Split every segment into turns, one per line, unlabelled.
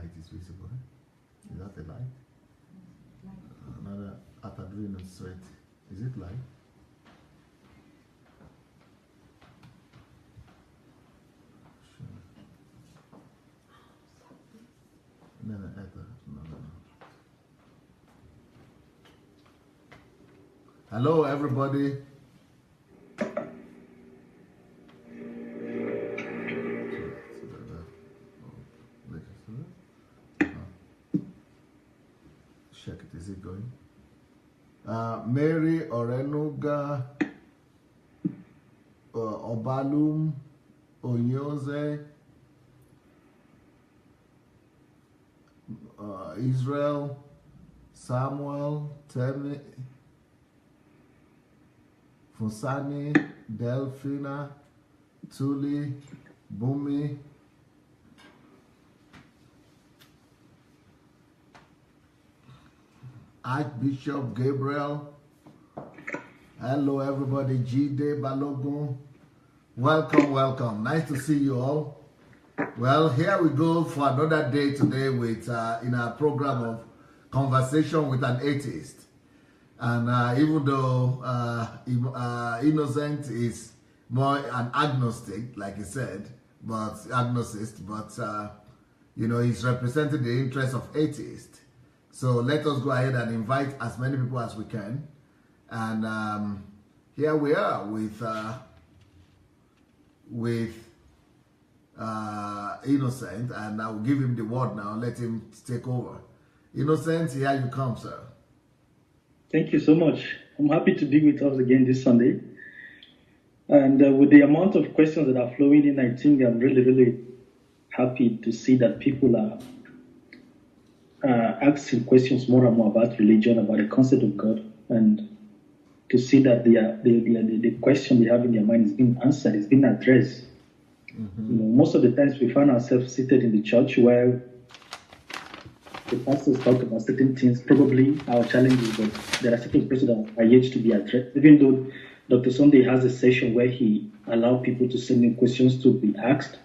light is visible. Is that a light? Another adrenal sweat. Is it light? Sure. No. Hello, everybody. Check it. Is it going? Mary Orenuga Obalum Onyoze Israel Samuel Temi Fusani Delphina Tuli Bumi Archbishop Gabriel. Hello everybody. Jide Balogun. Welcome. Nice to see you all. Well, here we go for another day today with in our program of conversation with an atheist. And even though Innocent is more an agnostic, like he said, but agnostic, but you know, he's representing the interests of atheists. So let us go ahead and invite as many people as we can. And here we are with Innocent, and I will give him the word now. Let him take over. Innocent, here you come, sir.
Thank you so much. I'm happy to be with us again this Sunday. And with the amount of questions that are flowing in, I think I'm really happy to see that people are asking questions more and more about religion, about the concept of God, and to see that the question they have in their mind is being answered, is being addressed. Mm-hmm. You know, most of the times we find ourselves seated in the church where the pastors talk about certain things, probably our challenges, but there are certain questions that are yet to be addressed. Even though Dr. Sunday has a session where he allows people to send in questions to be asked,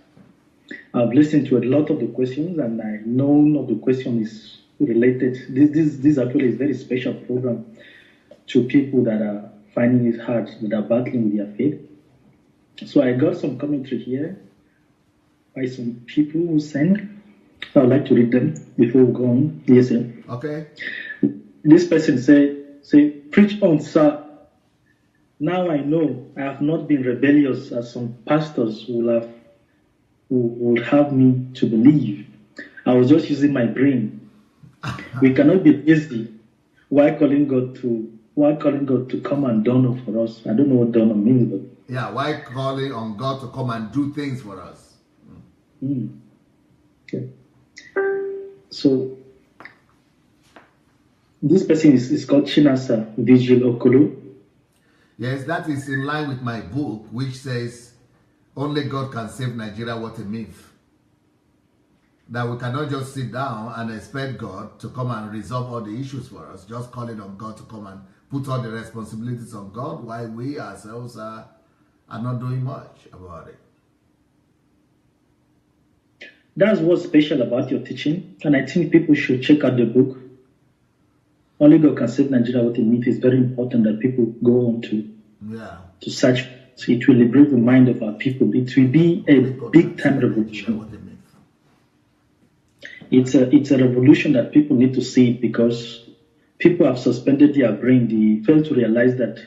I've listened to a lot of the questions, and I know none of the question is related. This actually is a very special program to people that are finding it hard, that are battling with their faith. So I got some commentary here by some people who sent. I'd like to read them before we go on. Yes, sir.
Okay.
This person say, preach on, sir. Now I know I have not been rebellious as some pastors would have me to believe. I was just using my brain. We cannot be lazy. Why calling God to come and donor for us? I don't know what donor means, but
yeah, why calling on God to come and do things for us?
Okay. So this person is called Chinasa Vigil Okolo.
Yes, that is in line with my book, which says only God can save Nigeria. What a myth. That we cannot just sit down and expect God to come and resolve all the issues for us, just calling on God to come and put all the responsibilities on God, while we ourselves are not doing much about it.
That's what's special about your teaching, and I think people should check out the book. Only God Can Save Nigeria. What a myth. Is very important that people go on to search. So it will liberate the mind of our people. It will be a big-time revolution. It's a revolution that people need to see, because people have suspended their brain. They fail to realize that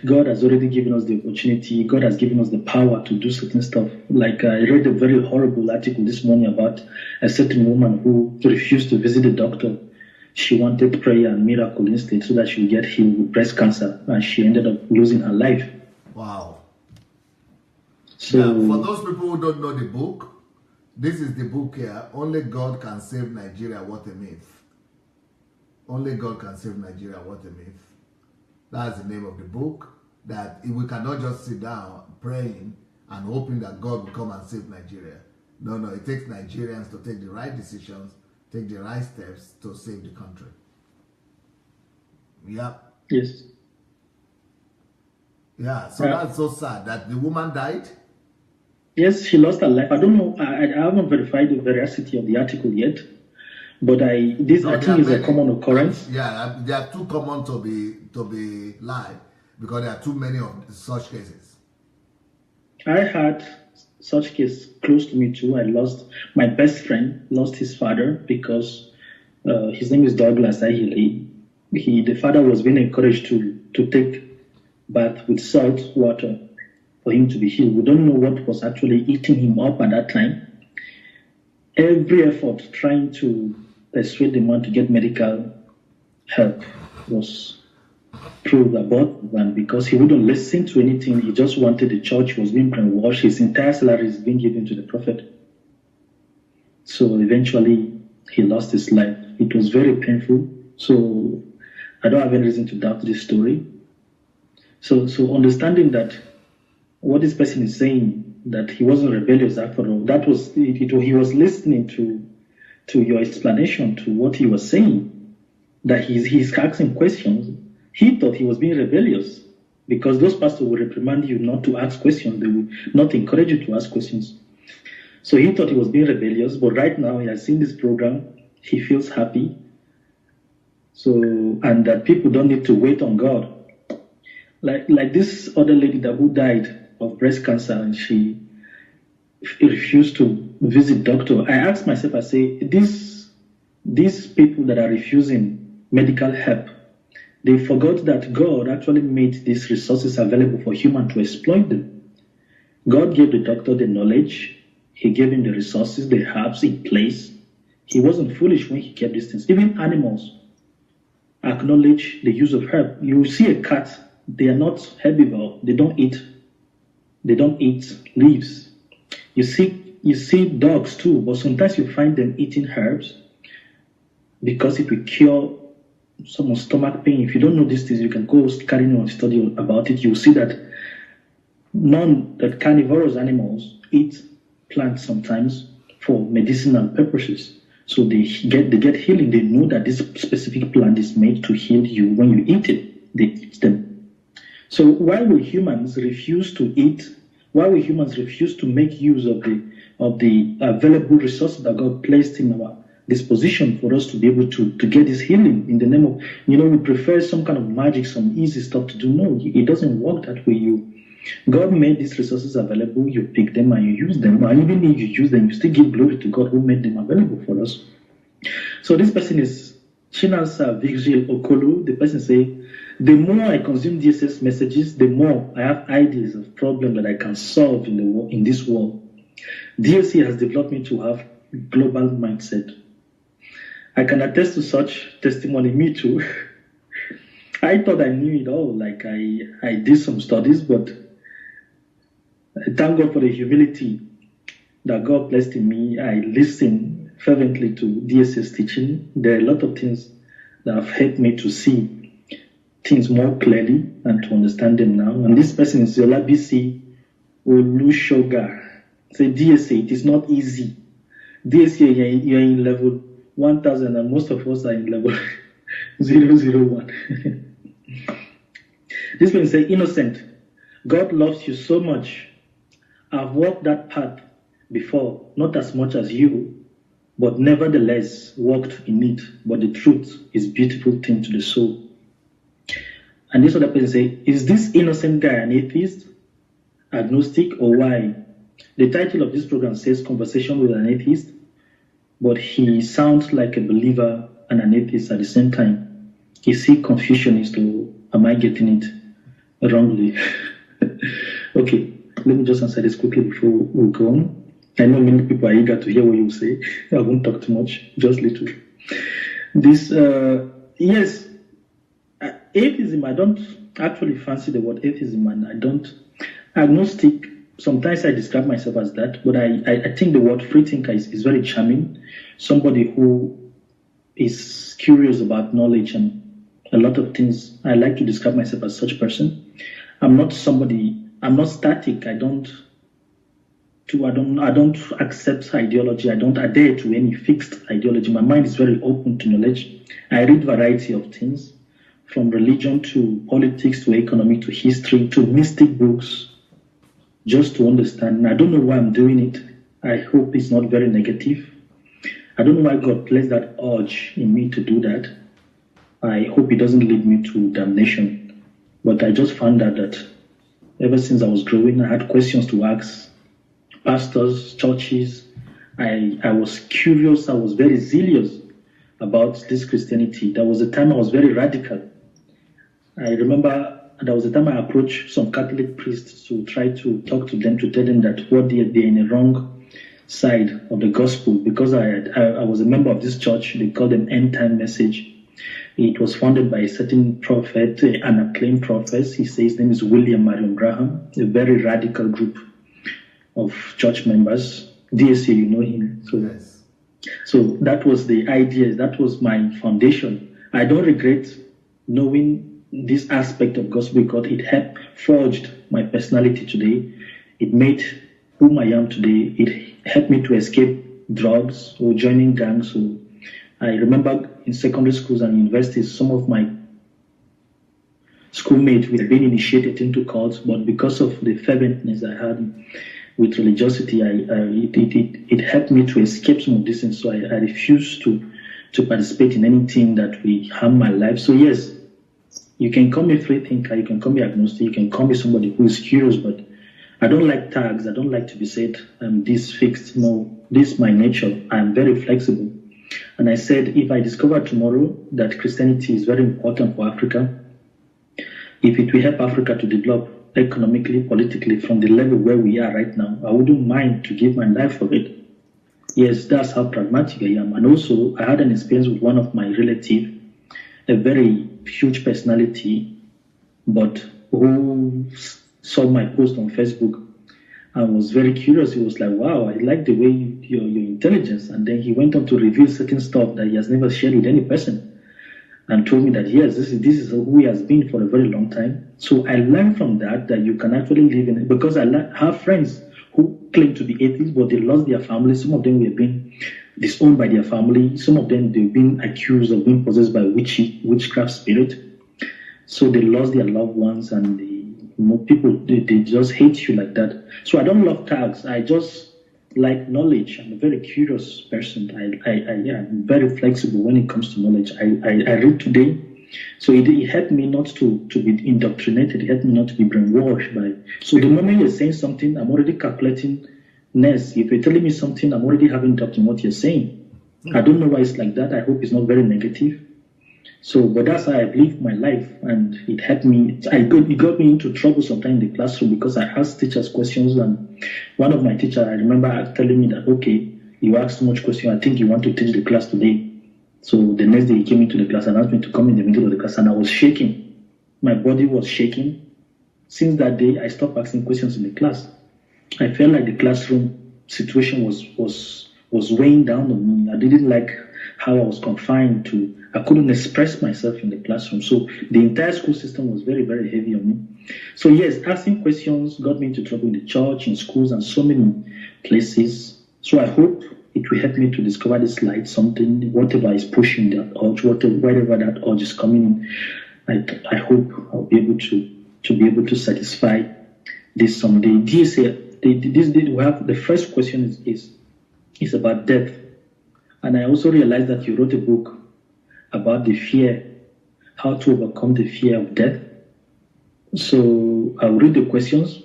God has already given us the opportunity. God has given us the power to do certain stuff. Like I read a very horrible article this morning about a certain woman who refused to visit the doctor. She wanted prayer and miracle instead so that she would get healed with breast cancer, and she ended up losing her life.
Wow.
So
yeah, for those people who don't know the book, this is the book here. Only God Can Save Nigeria. What a myth. Only God Can Save Nigeria. What a myth. That's the name of the book. That we cannot just sit down praying and hoping that God will come and save Nigeria. No, it takes Nigerians to take the right decisions, take the right steps to save the country. Yeah.
Yes.
Yeah, so that's so sad that the woman died.
Yes, she lost her life. I don't know. I haven't verified the veracity of the article yet, but I think is a common occurrence.
Yeah, they are too common to be live because there are too many of such cases.
I had such case close to me too. I lost my best friend, lost his father because his name is Douglas Ahili. The father was being encouraged to take bath with salt water for him to be healed. We don't know what was actually eating him up at that time. Every effort trying to persuade the man to get medical help was proved abortive, and because he wouldn't listen to anything, he just wanted the church. He was being brainwashed. His entire salary is being given to the prophet. So eventually he lost his life. It was very painful. So I don't have any reason to doubt this story. So understanding that what this person is saying, that he wasn't rebellious after all, that was he was listening to your explanation to what he was saying, that he's asking questions. He thought he was being rebellious because those pastors will reprimand you not to ask questions. They will not encourage you to ask questions. So he thought he was being rebellious, but right now he has seen this program. He feels happy. So, and that people don't need to wait on God. Like this other lady who died of breast cancer, and she refused to visit doctor. I asked myself, I say, these people that are refusing medical help, they forgot that God actually made these resources available for humans to exploit them. God gave the doctor the knowledge. He gave him the resources, the herbs in place. He wasn't foolish when he kept these things. Even animals acknowledge the use of herb. You see a cat, they are not herbivore. They don't eat leaves. You see dogs too, but sometimes you find them eating herbs because it will cure some stomach pain. If you don't know these things, you can go carry on study about it. You'll see that that carnivorous animals eat plants sometimes for medicinal purposes. So they get healing. They know that this specific plant is made to heal you. When you eat it, they eat them. So why will humans refuse to eat? Why will humans refuse to make use of the available resources that God placed in our disposition for us to be able to get this healing in the name of, we prefer some kind of magic, some easy stuff to do. No, it doesn't work that way. God made these resources available, you pick them and you use them. And even if you use them, you still give glory to God who made them available for us. So this person is Chinasa Vigil Okolu. The person say, the more I consume DSS messages, the more I have ideas of problems that I can solve in this world. DSC has developed me to have global mindset. I can attest to such testimony. Me too. I thought I knew it all. Like I did some studies, but I thank God for the humility that God placed in me. I listen fervently to DSS teaching. There are a lot of things that have helped me to see things more clearly and to understand them now. And this person is Yola BC Olushoga. Say DSA, it is not easy. DSA, you're in level 1000 and most of us are in level 001. This person say, innocent. God loves you so much. I've walked that path before, not as much as you, but nevertheless walked in it. But the truth is a beautiful thing to the soul. And this other person say, is this innocent guy an atheist, agnostic, or why? The title of this program says Conversation with an Atheist, but he sounds like a believer and an atheist at the same time. Is he Confucianist, or am I getting it wrongly? Okay, let me just answer this quickly before we go on. I know many people are eager to hear what you say. I won't talk too much, just little. This, yes, atheism, I don't actually fancy the word atheism, and I don't. Agnostic, sometimes I describe myself as that, but I think the word free thinker is very charming. Somebody who is curious about knowledge and a lot of things. I like to describe myself as such person. I'm not static. I don't accept ideology. I don't adhere to any fixed ideology. My mind is very open to knowledge. I read variety of things, from religion to politics to economy to history to mystic books just to understand. And I don't know why I'm doing it. I hope it's not very negative. I don't know why God placed that urge in me to do that. I hope it doesn't lead me to damnation. But I just found out that ever since I was growing, I had questions to ask pastors, churches. I was curious. I was very zealous about this Christianity. There was a time I was very radical. I remember there was a time I approached some Catholic priests to try to talk to them, to tell them that what they're in the wrong side of the gospel, because I was a member of this church. They call them End Time Message. It was founded by a certain prophet, an acclaimed prophet. He says his name is William Marion Branham, a very radical group of church members. DSA, you know him. So,
Yes.
So that was the idea. That was my foundation. I don't regret knowing this aspect of gospel because it helped forged my personality today. It made whom I am today. It helped me to escape drugs or joining gangs. So I remember in secondary schools and universities, some of my schoolmates were being initiated into cults, but because of the ferventness I had with religiosity, it helped me to escape some of these things. So I refused to participate in anything that will harm my life. So yes, you can call me free thinker, you can call me agnostic, you can call me somebody who is curious, but I don't like tags. I don't like to be said, I'm this fixed. No, this is my nature. I'm very flexible. And I said, if I discover tomorrow that Christianity is very important for Africa, if it will help Africa to develop economically, politically from the level where we are right now, I wouldn't mind to give my life for it. Yes, that's how pragmatic I am. And also, I had an experience with one of my relatives, a very huge personality, but who saw my post on Facebook and was very curious. He was like, wow, I like the way your intelligence. And then he went on to reveal certain stuff that he has never shared with any person and told me that, yes, this is who he has been for a very long time. So I learned from that you can actually live in it, because I have friends who claim to be atheists, but they lost their family. Some of them were being disowned by their family. Some of them, they've been accused of being possessed by witchcraft spirit. So they lost their loved ones, and people, they just hate you like that. So I don't love tags. I just like knowledge. I'm a very curious person. I'm very flexible when it comes to knowledge. I read today. So it helped me not to be indoctrinated. It helped me not to be brainwashed by. So the moment you're saying something, I'm already calculating next. If you're telling me something, I'm already having doubt in what you're saying. I don't know why it's like that. I hope it's not very negative. So, but that's how I live my life, and it helped me. It got me into trouble sometimes in the classroom because I asked teachers questions, and one of my teachers, I remember telling me that, okay, you asked too much question. I think you want to teach the class today. So the next day he came into the class and asked me to come in the middle of the class, and I was shaking. My body was shaking. Since that day, I stopped asking questions in the class. I felt like the classroom situation was weighing down on me. I didn't like how I was confined to. I couldn't express myself in the classroom. So the entire school system was very, very heavy on me. So yes, asking questions got me into trouble in the church, in schools, and so many places. So I hope it will help me to discover this light, something, whatever is pushing that urge, whatever that urge is coming in. I hope I'll be able to satisfy this someday. We have the first question is about death. And I also realized that you wrote a book about the fear, how to overcome the fear of death. So I'll read the questions,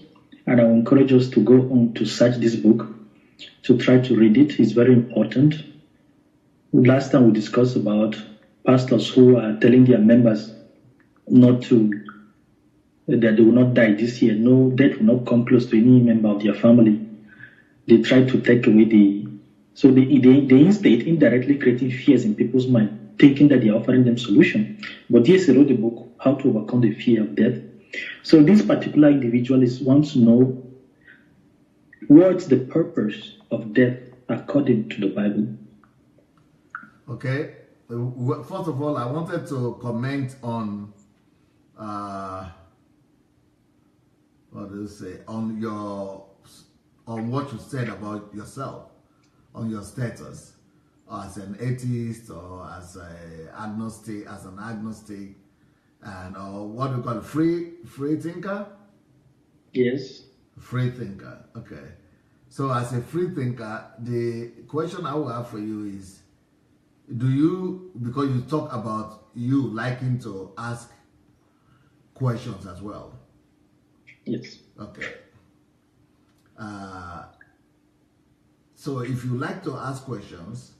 and I will encourage us to go on to search this book, to try to read it. It's very important. Last time we discussed about pastors who are telling their members that they will not die this year. No, death will not come close to any member of their family. They try to take away so they instead indirectly creating fears in people's mind, thinking that they are offering them solution. But yes, I wrote the book, How to Overcome the Fear of Death. So this particular individual wants to know what's the purpose of death according to the Bible.
Okay. First of all, I wanted to comment on on what you said about yourself, on your status as an atheist or as an agnostic, and or what we call free thinker.
Yes.
Free thinker. Okay. So as a free thinker, the question I will have for you is, do you, because you talk about you liking to ask questions as well?
Yes.
Okay. So if you like to ask questions,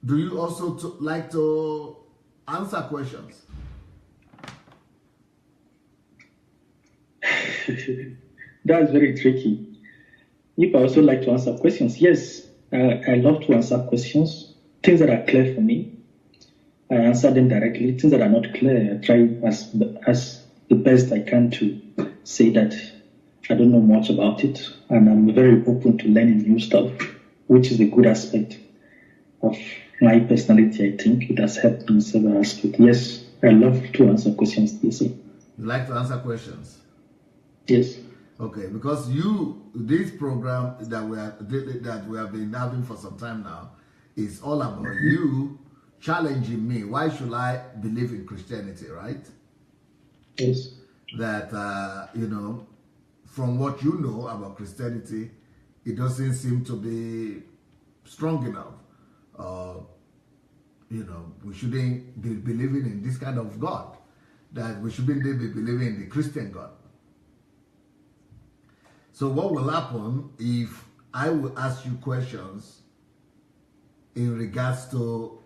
do you also like to answer questions?
That's very tricky. If I also like to answer questions, yes, I love to answer questions. Things that are clear for me, I answer them directly. Things that are not clear, I try as the best I can to say that I don't know much about it, and I'm very open to learning new stuff, which is a good aspect of my personality. I think it has helped me in several aspects. Yes, I love to answer questions. You
like to answer questions?
Yes.
Okay, because this program that we have been having for some time now is all about you challenging me. Why should I believe in Christianity, right?
Yes.
That from what you know about Christianity, it doesn't seem to be strong enough. We shouldn't be believing in this kind of God. That we shouldn't be believing in the Christian God. So what will happen if I will ask you questions in regards to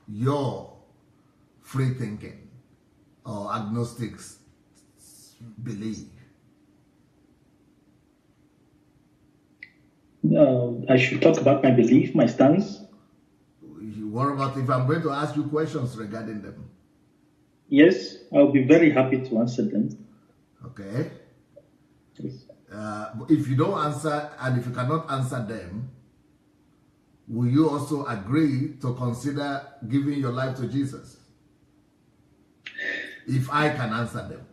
your free thinking or agnostics belief?
I should talk about my belief, my stance.
What about if I'm going to ask you questions regarding them?
Yes, I'll be very happy to answer them.
Okay.
Yes.
If you don't answer, and if you cannot answer them, will you also agree to consider giving your life to Jesus? If I can answer them,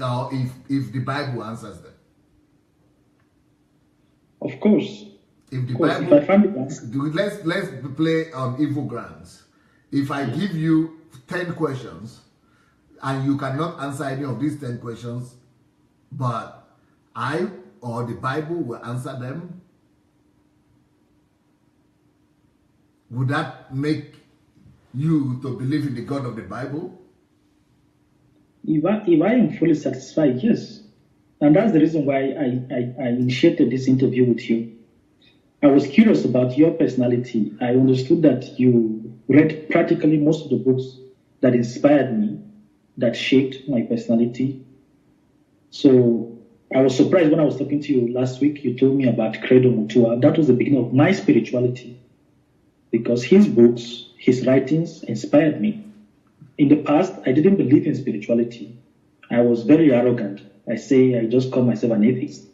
or if the Bible answers them.
Of course.
If the
Bible,
if I find
it,
let's play on evil grounds. If I give you 10 questions and you cannot answer any of these 10 questions, but I or the Bible will answer them, would that make you to believe in the God of the Bible?
If I am fully satisfied, yes. And that's the reason why I initiated this interview with you. I was curious about your personality. I understood that you read practically most of the books that inspired me, that shaped my personality. So I was surprised when I was talking to you last week. You told me about Credo Mutua. That was the beginning of my spirituality, because his books, his writings inspired me. In the past, I didn't believe in spirituality. I was very arrogant. I just call myself an atheist.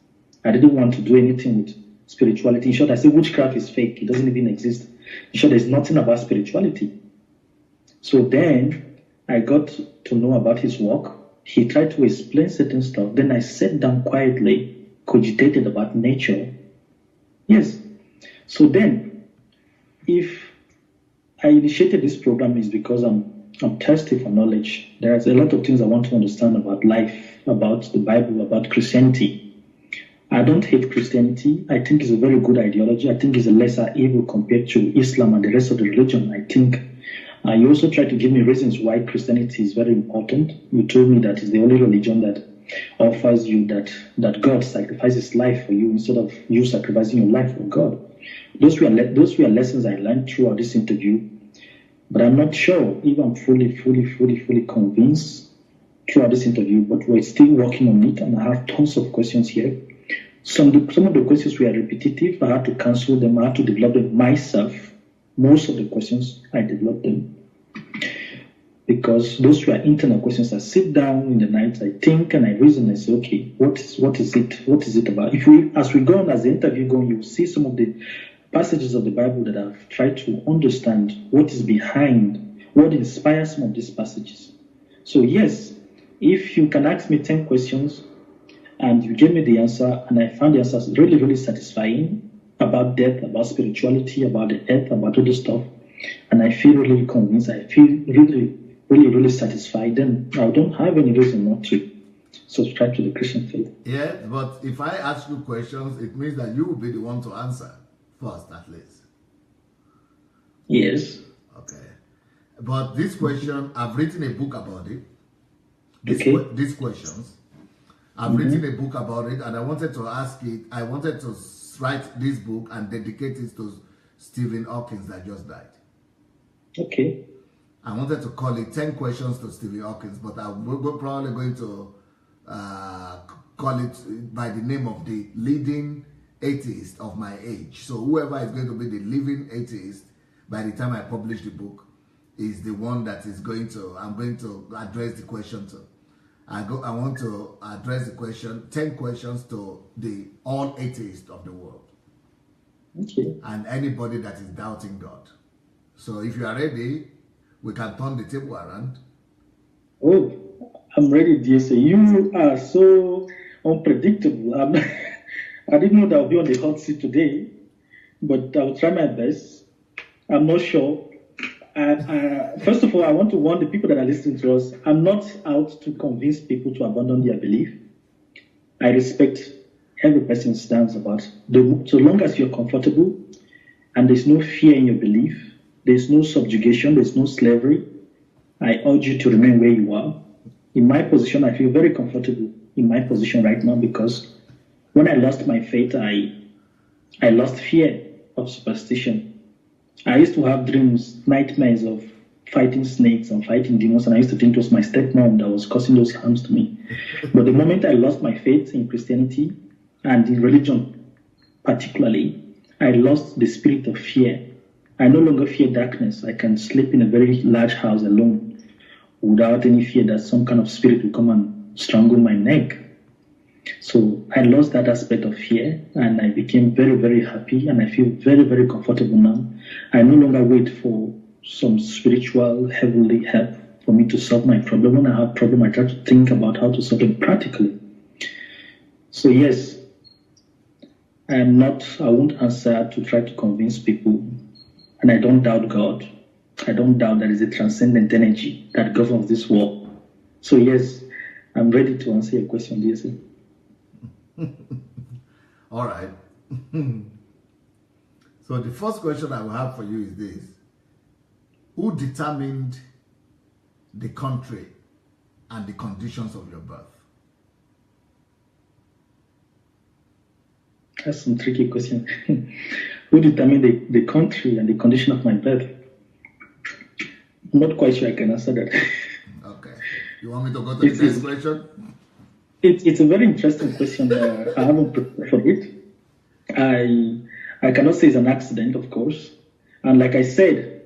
I didn't want to do anything with spirituality. In short, I say witchcraft is fake. It doesn't even exist. In short, there's nothing about spirituality. So then I got to know about his work. He tried to explain certain stuff. Then I sat down quietly, cogitated about nature. Yes. So then, if I initiated this program, is because I'm thirsty for knowledge. There's a lot of things I want to understand about life, about the Bible, about Christianity. I don't hate Christianity. I think it's a very good ideology. I think it's a lesser evil compared to Islam and the rest of the religion. I think you also tried to give me reasons why Christianity is very important. You told me that it's the only religion that offers you that God sacrifices life for you instead of you sacrificing your life for God. Those were lessons I learned throughout this interview. But I'm not sure if I'm fully convinced throughout this interview, but we're still working on it, and I have tons of questions here. Some of the questions were repetitive. I had to cancel them. I had to develop them myself. Most of the questions, I developed them because those were internal questions. I sit down in the night, I think, and I reason. I say, okay, what is it? What is it about? As we go on, as the interview goes, you will see some of the passages of the Bible that I've tried to understand what is behind, what inspires some of these passages. So yes, if you can ask me 10 questions and you give me the answer, and I found the answers really, really satisfying about death, about spirituality, about the earth, about all this stuff, and I feel really convinced, I feel really, really, really satisfied, then I don't have any reason not to. subscribe to the Christian faith.
Yeah, but if I ask you questions, it means that you will be the one to answer first, at least.
Yes.
Okay. But this question, I've written a book about it. These questions. I've written a book about it, and I wanted to ask it. I wanted to write this book and dedicate it to Stephen Hawking that just died.
Okay.
I wanted to call it 10 questions to Stephen Hawking, but I'm probably going to call it by the name of the leading atheist of my age. So whoever is going to be the living atheist by the time I publish the book is the one that is I'm going to address the question to. I want to address the question, 10 questions to all atheists of the world.
Okay.
And anybody that is doubting God. So if you are ready, we can turn the table around.
Oh, I'm ready, dear. So you are so unpredictable. I didn't know that I'll be on the hot seat today, but I'll try my best. I'm not sure. First of all, I want to warn the people that are listening to us. I'm not out to convince people to abandon their belief. I respect every person's stance about it. So long as you're comfortable and there's no fear in your belief, there's no subjugation, there's no slavery, I urge you to remain where you are. In my position, I feel very comfortable in my position right now because when I lost my faith, I lost fear of superstition. I used to have dreams, nightmares of fighting snakes and fighting demons, and I used to think it was my stepmom that was causing those harms to me. But the moment I lost my faith in Christianity and in religion particularly, I lost the spirit of fear. I no longer fear darkness. I can sleep in a very large house alone without any fear that some kind of spirit will come and strangle my neck. So I lost that aspect of fear and I became very, very happy and I feel very, very comfortable now. I no longer wait for some spiritual, heavenly help for me to solve my problem. When I have a problem, I try to think about how to solve it practically. So yes, I won't answer to try to convince people, and I don't doubt God. I don't doubt there is a transcendent energy that governs this world. So yes, I'm ready to answer your question, DSA.
All right. So the first question I will have for you is this. Who determined the country and the conditions of your birth?
That's some tricky question. Who determined the country and the condition of my birth? I'm not quite sure I can answer that.
Okay. You want me to go to the next question?
It's a very interesting question. I haven't prepared for it. I cannot say it's an accident, of course. And like I said,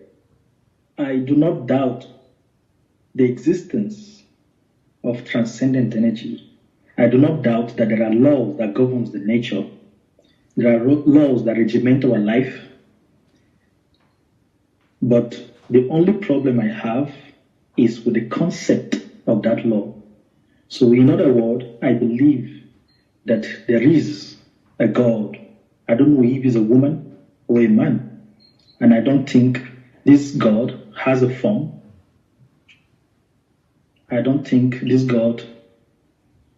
I do not doubt the existence of transcendent energy. I do not doubt that there are laws that govern the nature. There are laws that regiment our life. But the only problem I have is with the concept of that law. So in other words, I believe that there is a God. I don't know if he's a woman or a man. And I don't think this God has a form. I don't think this God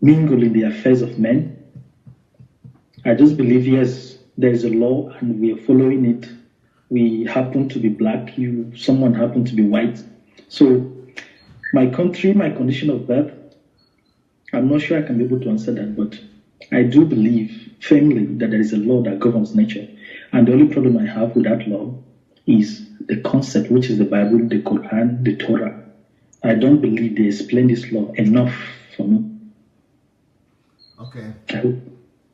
mingles in the affairs of men. I just believe, yes, there is a law and we are following it. We happen to be black, someone happen to be white. So my country, my condition of birth, I'm not sure I can be able to answer that, but I do believe firmly that there is a law that governs nature. And the only problem I have with that law is the concept, which is the Bible, the Quran, the Torah. I don't believe they explain this law enough for me.
Okay.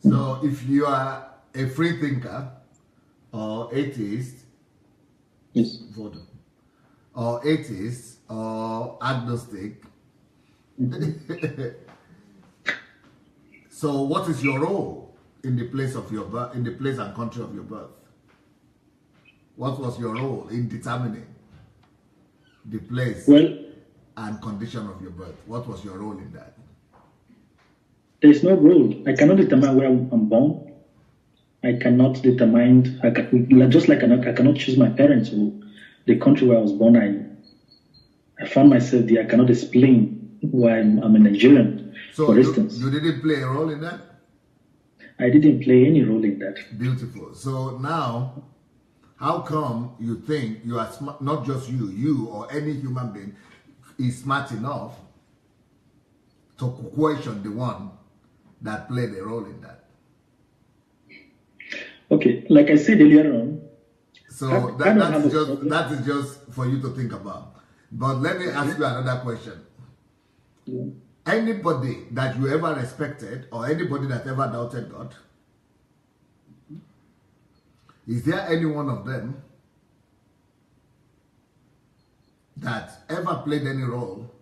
So if you are a free thinker or atheist,
yes,
or atheist or agnostic, so what is your role in the place of your birth, in the place and country of your birth? What was your role in determining the place and condition of your birth? What was your role in that?
There is no role. I cannot determine where I'm born. I cannot determine, just like I cannot choose my parents or the country where I was born. I found myself there. I cannot explain why I'm a Nigerian,
So
for instance.
you didn't play a role in that?
I didn't play any role in that.
Beautiful. So now, how come you think you are smart, not just you or any human being is smart enough to question the one that played a role in that?
Okay, like I said earlier on.
So that is just for you to think about. But let me ask you another question.
Yeah.
Anybody that you ever respected or anybody that ever doubted God, is there any one of them that ever played any role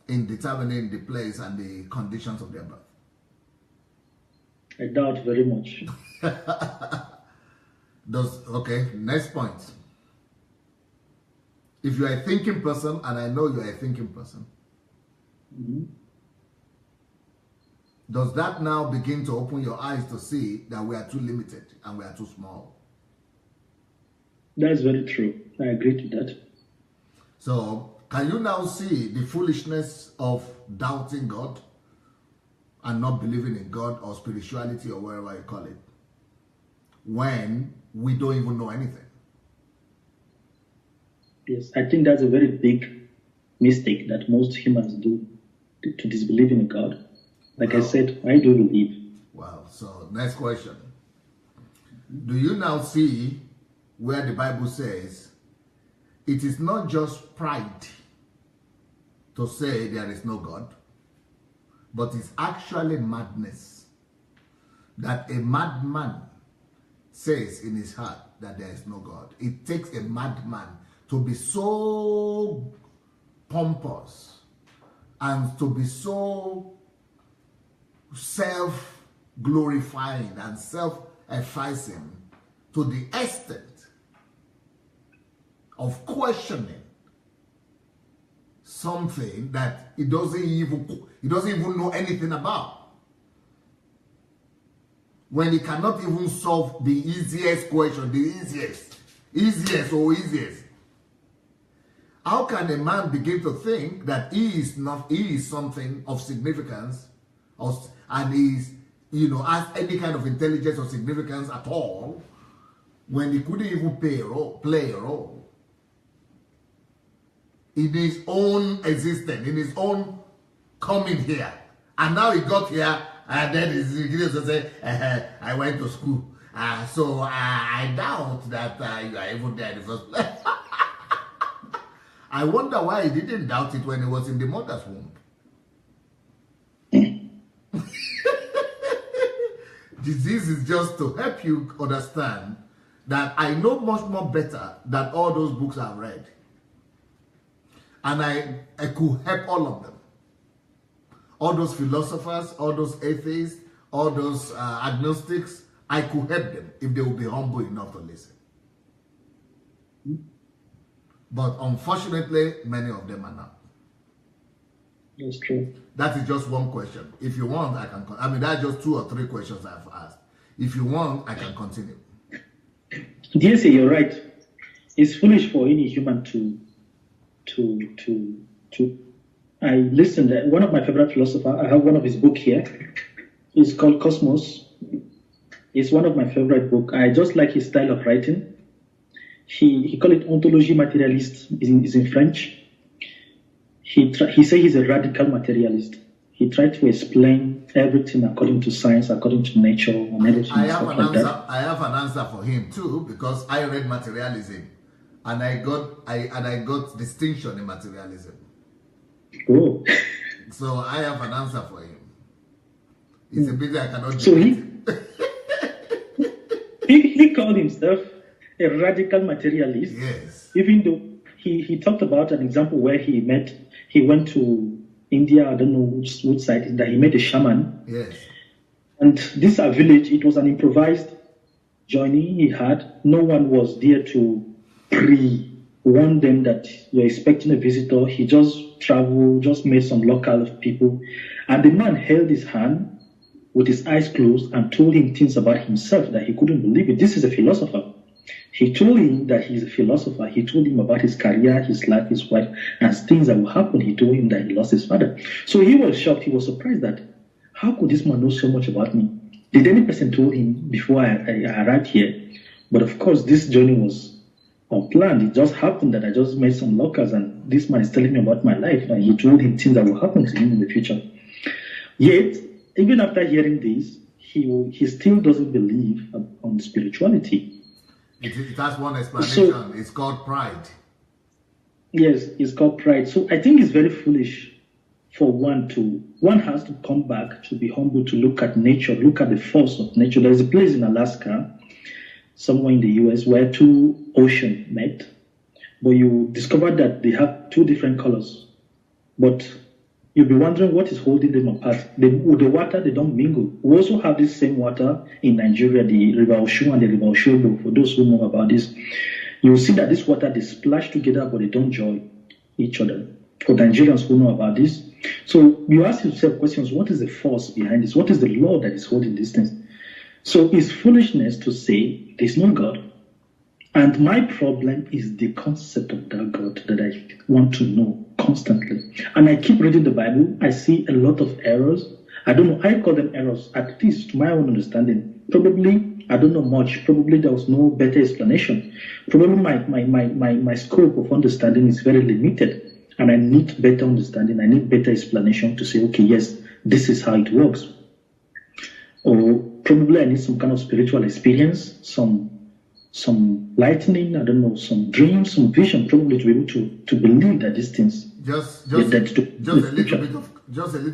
in determining the place and the conditions of their birth?
I doubt very much.
Okay, next point. If you are a thinking person, and I know you are a thinking person, does that now begin to open your eyes to see that we are too limited and we are too small?
That's very true. I agree to that.
So, can you now see the foolishness of doubting God and not believing in God or spirituality or whatever you call it, when we don't even know anything?
Yes, I think that's a very big mistake that most humans do, to disbelieve in God. Like I said, I do believe.
Wow. So, next question. Do you now see where the Bible says it is not just pride to say there is no God, but it's actually madness that a madman says in his heart that there is no God? It takes a madman to be so pompous and to be so self-glorifying and self-effacing to the extent of questioning something that he doesn't even know anything about, when he cannot even solve the easiest question, the easiest. How can a man begin to think that he is something of significance, and has any kind of intelligence or significance at all, when he couldn't even play a role in his own existence, in his own coming here? And now he got here, and then he's beginning to say, I went to school. So I doubt that you are even there in the first place. I wonder why he didn't doubt it when he was in the mother's womb. This is just to help you understand that I know much more better than all those books I've read. And I could help all of them. All those philosophers, all those atheists, all those agnostics, I could help them if they would be humble enough to listen. But unfortunately, many of them are not.
That's true.
That is just one question. If you want, I can. That's just 2 or 3 questions I've asked. If you want, I can continue.
Yes, you're right. It's foolish for any human to. I listened. One of my favorite philosophers, I have one of his book here. It's called Cosmos. It's one of my favorite book. I just like his style of writing. He called it ontologie materialiste. Is in French. He said he's a radical materialist. He tried to explain everything according to science, according to nature, and everything.
I have an answer for him too, because I read materialism, and I got distinction in materialism.
Oh.
So I have an answer for him. It's a bit I cannot do.
So he called himself a radical materialist.
Yes.
Even though he talked about an example where he went to India, I don't know which side, that he met a shaman.
Yes.
And this village, it was an improvised journey he had. No one was there to pre-warn them that you're expecting a visitor. He just traveled, just met some local people. And the man held his hand with his eyes closed and told him things about himself that he couldn't believe it. This is a philosopher. He told him that he's a philosopher. He told him about his career, his life, his wife, and things that will happen. He told him that he lost his father. So he was shocked. He was surprised that how could this man know so much about me? Did any person told him before I arrived here? But of course, this journey was unplanned. It just happened that I just met some locals, and this man is telling me about my life, and he told him things that will happen to him in the future. Yet, even after hearing this, he still doesn't believe on spirituality.
It has one explanation. So, it's called pride.
Yes, it's called pride. So I think it's very foolish for one has to come back to be humble, to look at nature, look at the force of nature. There's a place in Alaska, somewhere in the US, where two oceans met, but you discover that they have two different colors. But you'll be wondering what is holding them apart. The water, they don't mingle. We also have this same water in Nigeria, the River Oshun and the River Oshobo. For those who know about this, you will see that this water, they splash together, but they don't join each other. For Nigerians who know about this. So you ask yourself questions, what is the force behind this? What is the law that is holding these things? So it's foolishness to say there's no God. And my problem is the concept of that God that I want to know constantly. And I keep reading the Bible. I see a lot of errors. I don't know. I call them errors, at least to my own understanding. Probably, I don't know much. Probably there was no better explanation. Probably my scope of understanding is very limited. And I need better understanding. I need better explanation to say, okay, yes, this is how it works. Or probably I need some kind of spiritual experience, some lightning, I don't know, some dreams, some vision, probably to be able to believe that these things.
Just a little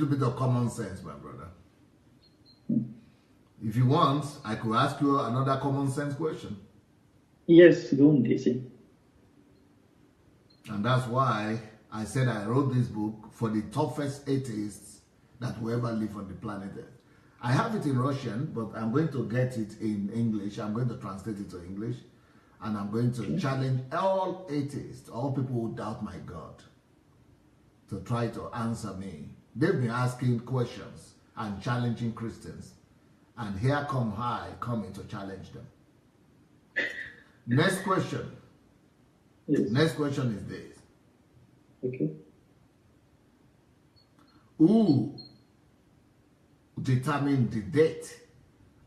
bit of common sense, my brother. If you want, I could ask you another common sense question.
Yes, go on, Daisy.
And that's why I said I wrote this book for the toughest atheists that will ever live on the planet Earth. I have it in Russian, but I'm going to get it in English. I'm going to translate it to English. And I'm going to challenge all atheists, all people who doubt my God, to try to answer me. They've been asking questions and challenging Christians. And here come I coming to challenge them. Next question.
Yes.
Next question is this.
Okay.
Who determined the date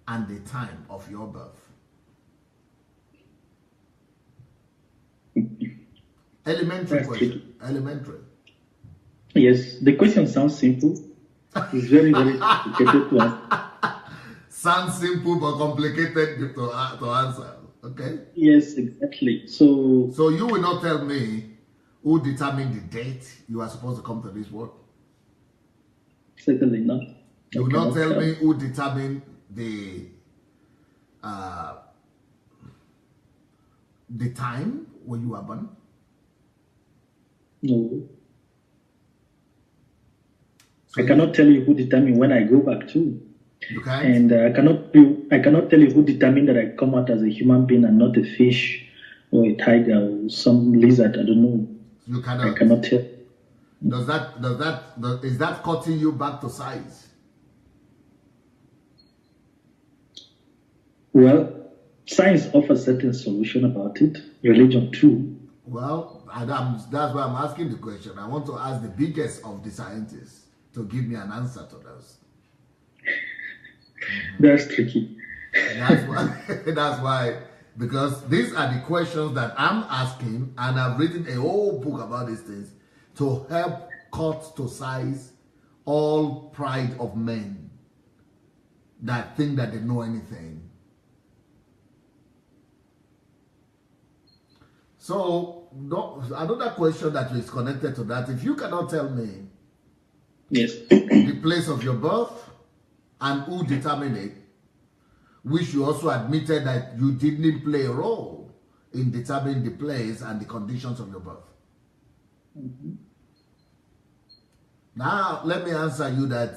and the time of your birth? Elementary question. Elementary.
Yes, the question sounds simple. It's very, very complicated to answer.
Sounds simple but complicated to answer. Okay?
Yes, exactly. So
you will not tell me who determined the date you are supposed to come to this world?
Certainly not.
You will not tell me who determined the time when you were born?
No. So I cannot tell you who determined when I go back to.
You can't?
And I cannot tell you who determined that I come out as a human being and not a fish or a tiger or some lizard. I don't know.
You cannot.
I cannot tell.
Is that cutting you back to size?
Well, science offers certain solution about it. Religion too.
Well, that's why I'm asking the question. I want to ask the biggest of the scientists to give me an answer to this.
That's tricky.
That's why, because these are the questions that I'm asking, and I've written a whole book about these things to help cut to size all pride of men that think that they know anything. So, another question that is connected to that, if you cannot tell me
yes,
the place of your birth and who determined it, which you also admitted that you didn't play a role in determining the place and the conditions of your birth.
Mm-hmm.
Now, let me answer you that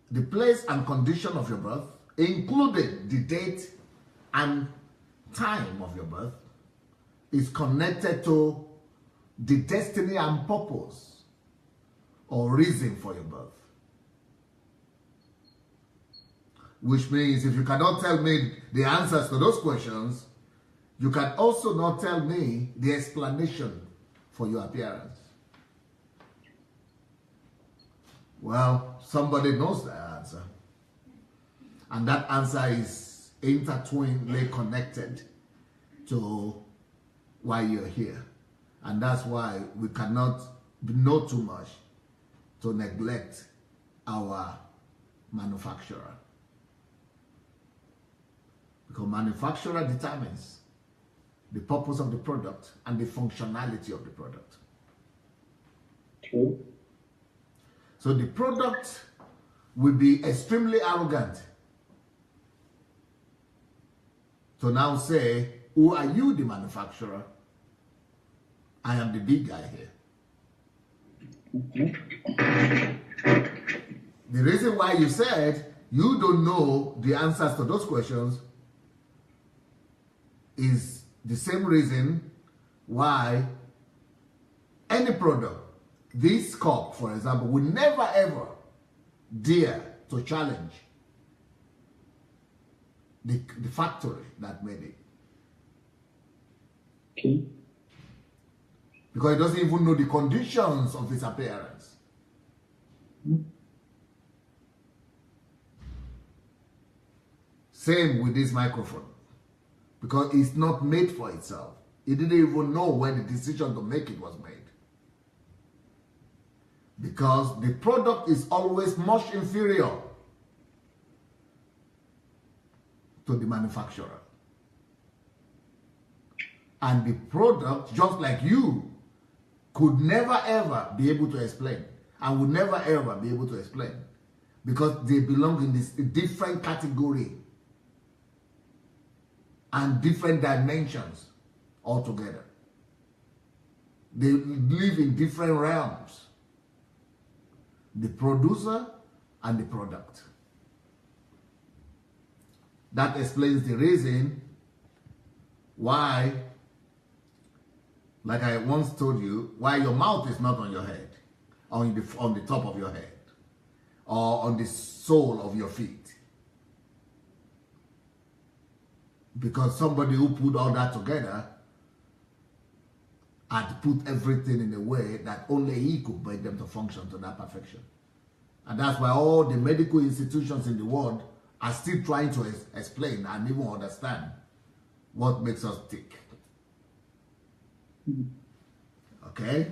the place and condition of your birth, including the date and time of your birth, is connected to the destiny and purpose or reason for your birth. Which means if you cannot tell me the answers to those questions, You can also not tell me the explanation for your appearance. Well, somebody knows that answer. And that answer is intertwinedly connected to why you're here. And that's why we cannot know too much to neglect our manufacturer. Because manufacturer determines the purpose of the product and the functionality of the product.
True.
So the product will be extremely arrogant to now say, who are you, the manufacturer? I am the big guy here. The reason why you said you don't know the answers to those questions is the same reason why any product, this cup, for example, will never ever dare to challenge the factory that made it.
Okay.
Because it doesn't even know the conditions of its appearance. Same with this microphone. Because it's not made for itself. It didn't even know when the decision to make it was made. Because the product is always much inferior to the manufacturer. And the product, just like you, could never ever be able to explain, and would never ever be able to explain, because they belong in this different category and different dimensions altogether. They live in different realms. The producer and the product. That explains the reason why, like I once told you, why your mouth is not on your head, on the top of your head, or on the sole of your feet. Because somebody who put all that together had put everything in a way that only he could make them to function to that perfection. And that's why all the medical institutions in the world are still trying to explain and even understand what makes us tick. Okay?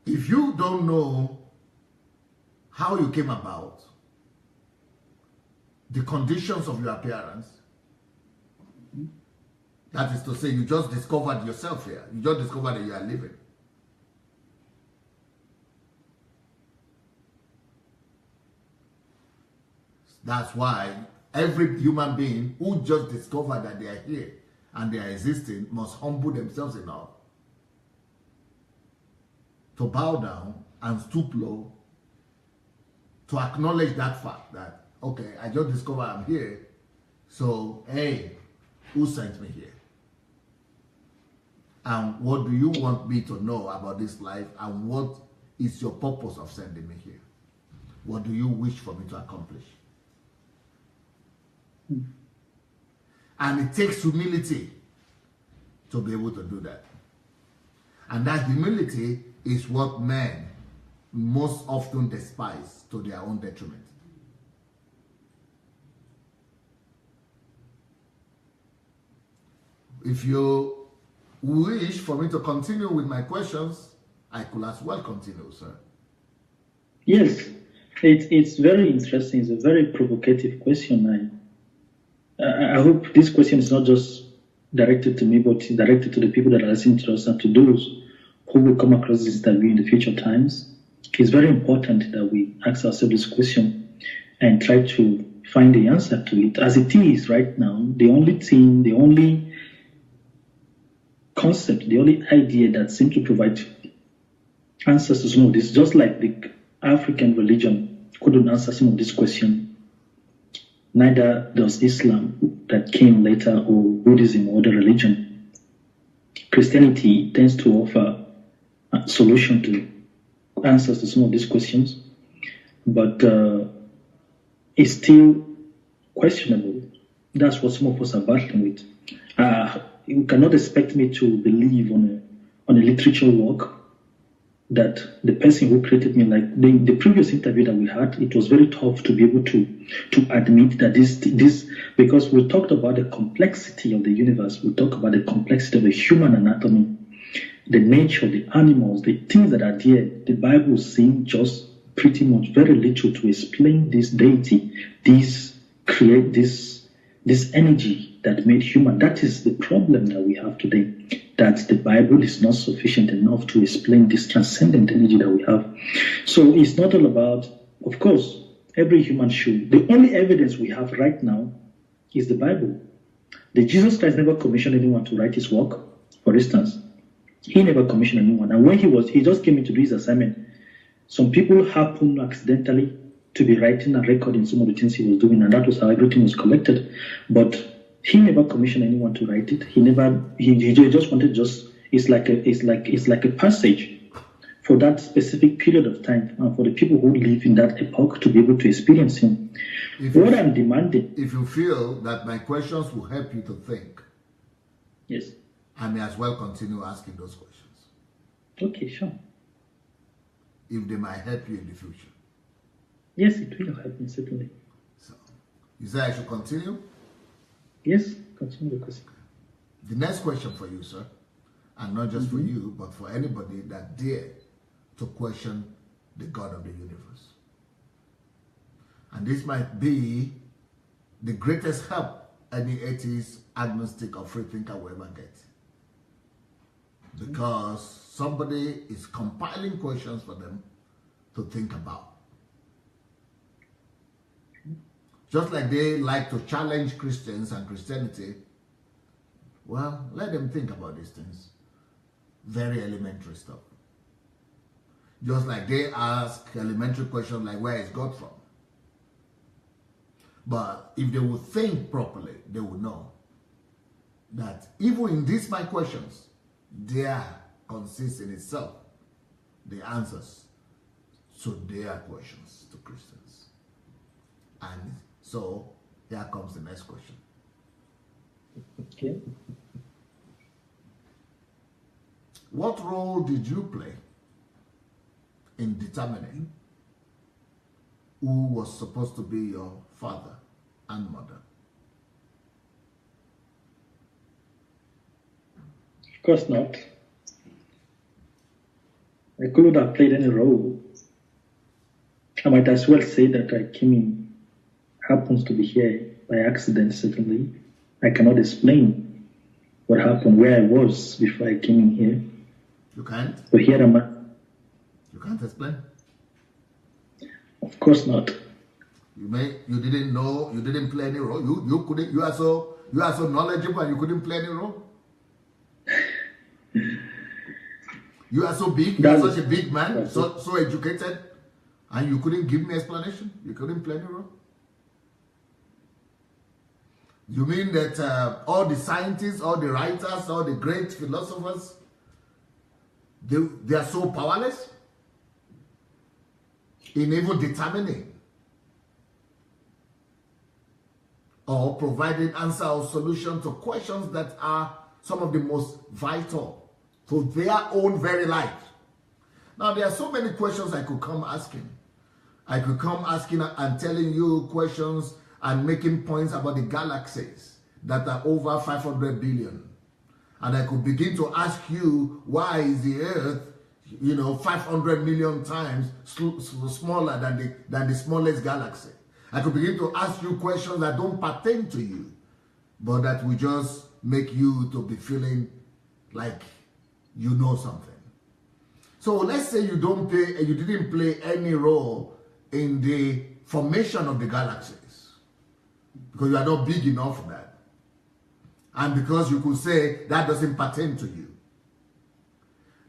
If you don't know how you came about, the conditions of your appearance, that is to say, you just discovered yourself here. You just discovered that you are living. That's why every human being who just discovered that they are here and they are existing must humble themselves enough to bow down and stoop low to acknowledge that fact that, okay, I just discovered I'm here, so, hey, who sent me here? And what do you want me to know about this life, and what is your purpose of sending me here? What do you wish for me to accomplish? And it takes humility to be able to do that. And that humility is what men most often despise to their own detriment. If you wish for me to continue with my questions, I could as well continue, sir.
Yes, it's very interesting. It's a very provocative question. I hope this question is not just directed to me, but it's directed to the people that are listening to us and to those who will come across this interview in the future times. It's very important that we ask ourselves this question and try to find the answer to it. As it is right now, the only thing, the only concept, the only idea that seems to provide answers to some of this, just like the African religion couldn't answer some of this question, neither does Islam that came later, or Buddhism or other religion. Christianity tends to offer a solution to answers to some of these questions. but it's still questionable. That's what some of us are battling with. You cannot expect me to believe on a literature work that the person who created me, like the previous interview that we had, it was very tough to be able to admit that this because we talked about the complexity of the universe, we talked about the complexity of the human anatomy, the nature of the animals, the things that are there. The Bible seems just pretty much very little to explain this deity, this energy that made human. That is the problem that we have today, that the Bible is not sufficient enough to explain this transcendent energy that we have. So it's not all about, of course, every human should. The only evidence we have right now is the Bible. The Jesus Christ never commissioned anyone to write his work, for instance. He never commissioned anyone. And when he just came in to do his assignment, some people happened accidentally to be writing and recording some of the things he was doing, and that was how everything was collected. But he never commissioned anyone to write it. He just wanted it's like a passage for that specific period of time, for the people who live in that epoch to be able to experience him. I'm demanding.
If you feel that my questions will help you to think,
yes,
I may as well continue asking those questions.
Okay, sure.
If they might help you in the future.
Yes, it will help me, certainly.
So, you say I should continue?
Yes, continue the question.
The next question for you, sir, and not just for you, but for anybody that dare to question the God of the universe. And this might be the greatest help any atheist, agnostic, or free thinker will ever get. Because somebody is compiling questions for them to think about. Just like they like to challenge Christians and Christianity, well, let them think about these things. Very elementary stuff. Just like they ask elementary questions like, where is God from? But if they would think properly, they would know that even in these my questions, there consists in itself the answers to their questions to Christians. And so here comes the next question.
Okay.
What role did you play in determining who was supposed to be your father and mother?
Of course not. I couldn't have played any role. I might as well say that I came in, happens to be here by accident, certainly. I cannot explain what happened, where I was before I came in here.
You can't?
But here am I.
You can't explain?
Of course not.
You didn't know, you didn't play any role. You are so knowledgeable and you couldn't play any role. You are so big, you are such a big man, so educated, and you couldn't give me explanation? You couldn't play any role? You mean that all the scientists, all the writers, all the great philosophers, they are so powerless in even determining or providing answer or solution to questions that are some of the most vital to their own very life? Now, there are so many questions I could come asking. I could come asking and telling you questions and making points about the galaxies that are over 500 billion. And I could begin to ask you, why is the Earth, 500 million times smaller than the smallest galaxy? I could begin to ask you questions that don't pertain to you, but that will just make you to be feeling like you know something. So let's say you didn't play any role in the formation of the galaxies, because you are not big enough for that. And because you could say that doesn't pertain to you.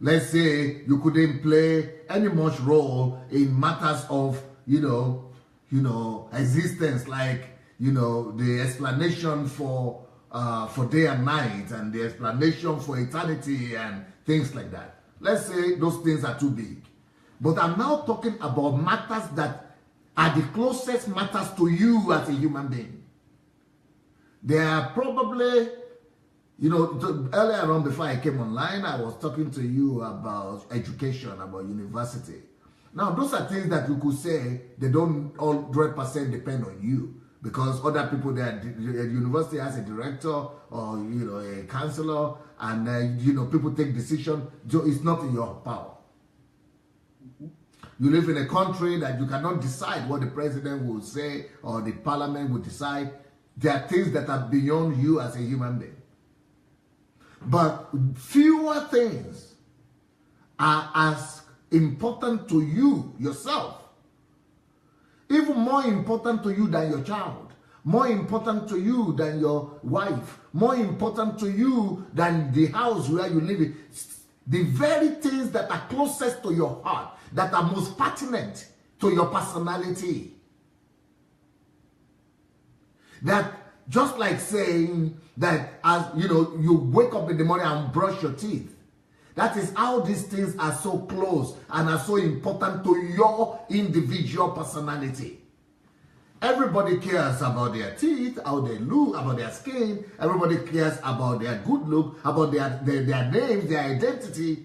Let's say you couldn't play any much role in matters of, existence, like, the explanation for day and night, and the explanation for eternity and things like that. Let's say those things are too big. But I'm now talking about matters that are the closest matters to you as a human being. They are probably, you know, earlier on before I came online, I was talking to you about education, about university. Now, those are things that you could say they don't 100% depend on you, because other people there, the university has a director or, you know, a counselor, and, you know, people take decisions. So it's not in your power. You live in a country that you cannot decide what the president will say or the parliament will decide. There are things that are beyond you as a human being. But fewer things are as important to you yourself, even more important to you than your child, more important to you than your wife, more important to you than the house where you live in. The very things that are closest to your heart, that are most pertinent to your personality. That just like saying that, as you know, you wake up in the morning and brush your teeth. That is how these things are so close and are so important to your individual personality. Everybody cares about their teeth, how they look, about their skin. Everybody cares about their good look, about their names, their identity.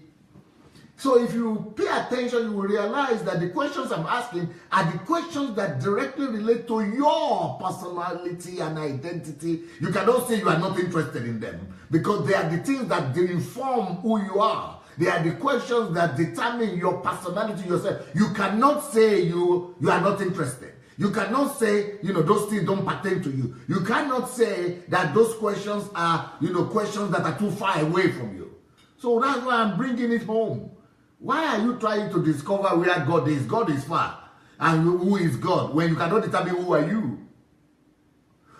So if you pay attention, you will realize that the questions I'm asking are the questions that directly relate to your personality and identity. You cannot say you are not interested in them, because they are the things that they inform who you are. They are the questions that determine your personality yourself. You cannot say you are not interested. You cannot say, you know, those things don't pertain to you. You cannot say that those questions are, you know, questions that are too far away from you. So that's why I'm bringing it home. Why are you trying to discover where God is? God is far. And who is God? When you cannot determine who are you.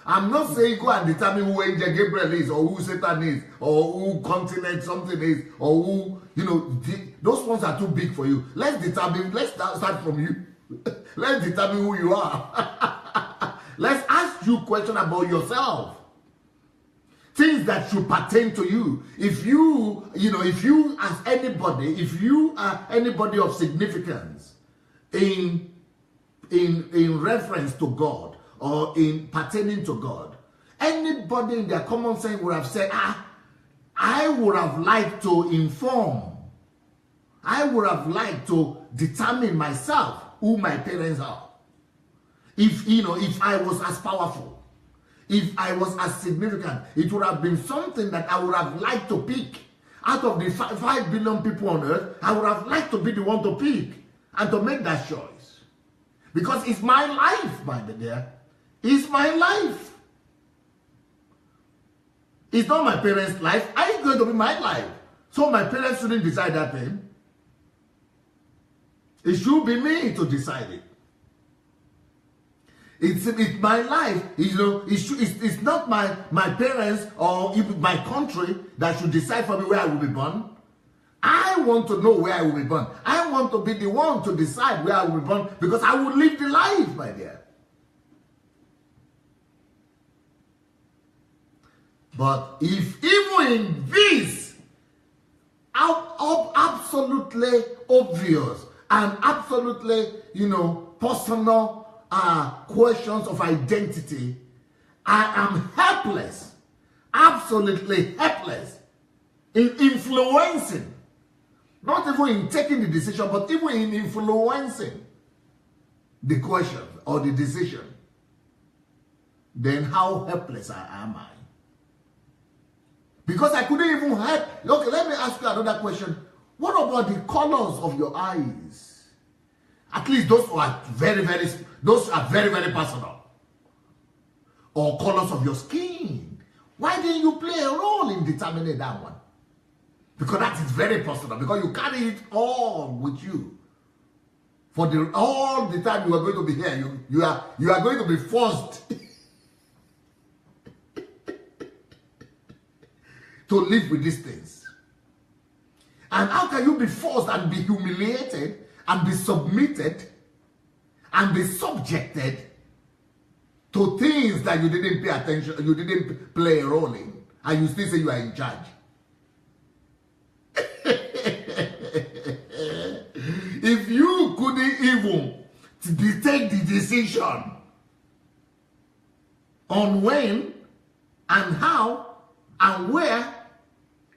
I'm not saying go and determine who Angel Gabriel is, or who Satan is, or who continent something is, or who, you know, those ones are too big for you. Let's start from you. Let's determine who you are. Let's ask you questions about yourself. Things that should pertain to you. If you as anybody, if you are anybody of significance in reference to God or in pertaining to God, anybody in their common sense would have said, I would have liked to inform. I would have liked to determine myself who my parents are. If I was as powerful, if I was as significant, it would have been something that I would have liked to pick. Out of the 5 billion people on earth, I would have liked to be the one to pick and to make that choice. Because it's my life, my dear. It's my life. It's not my parents' life. It's going to be my life. So my parents shouldn't decide that thing. It should be me to decide it. It's my life. You know, it's not my parents or even my country that should decide for me where I will be born. I want to know where I will be born. I want to be the one to decide where I will be born, because I will live the life, my dear. But if even in this absolutely obvious and absolutely, personal questions of identity, I am helpless, absolutely helpless in influencing, not even in taking the decision, but even in influencing the question or the decision, then how helpless am I? Because I couldn't even help. Okay, let me ask you another question. What about the colors of your eyes? At least those are very, very personal. Or colors of your skin. Why didn't you play a role in determining that one? Because that is very personal. Because you carry it all with you. For all the time you are going to be here, you are going to be forced to live with these things. And how can you be forced and be humiliated and be submitted and be subjected to things that you didn't pay attention, you didn't play a role in, and you still say you are in charge? If you couldn't even to take the decision on when and how and where.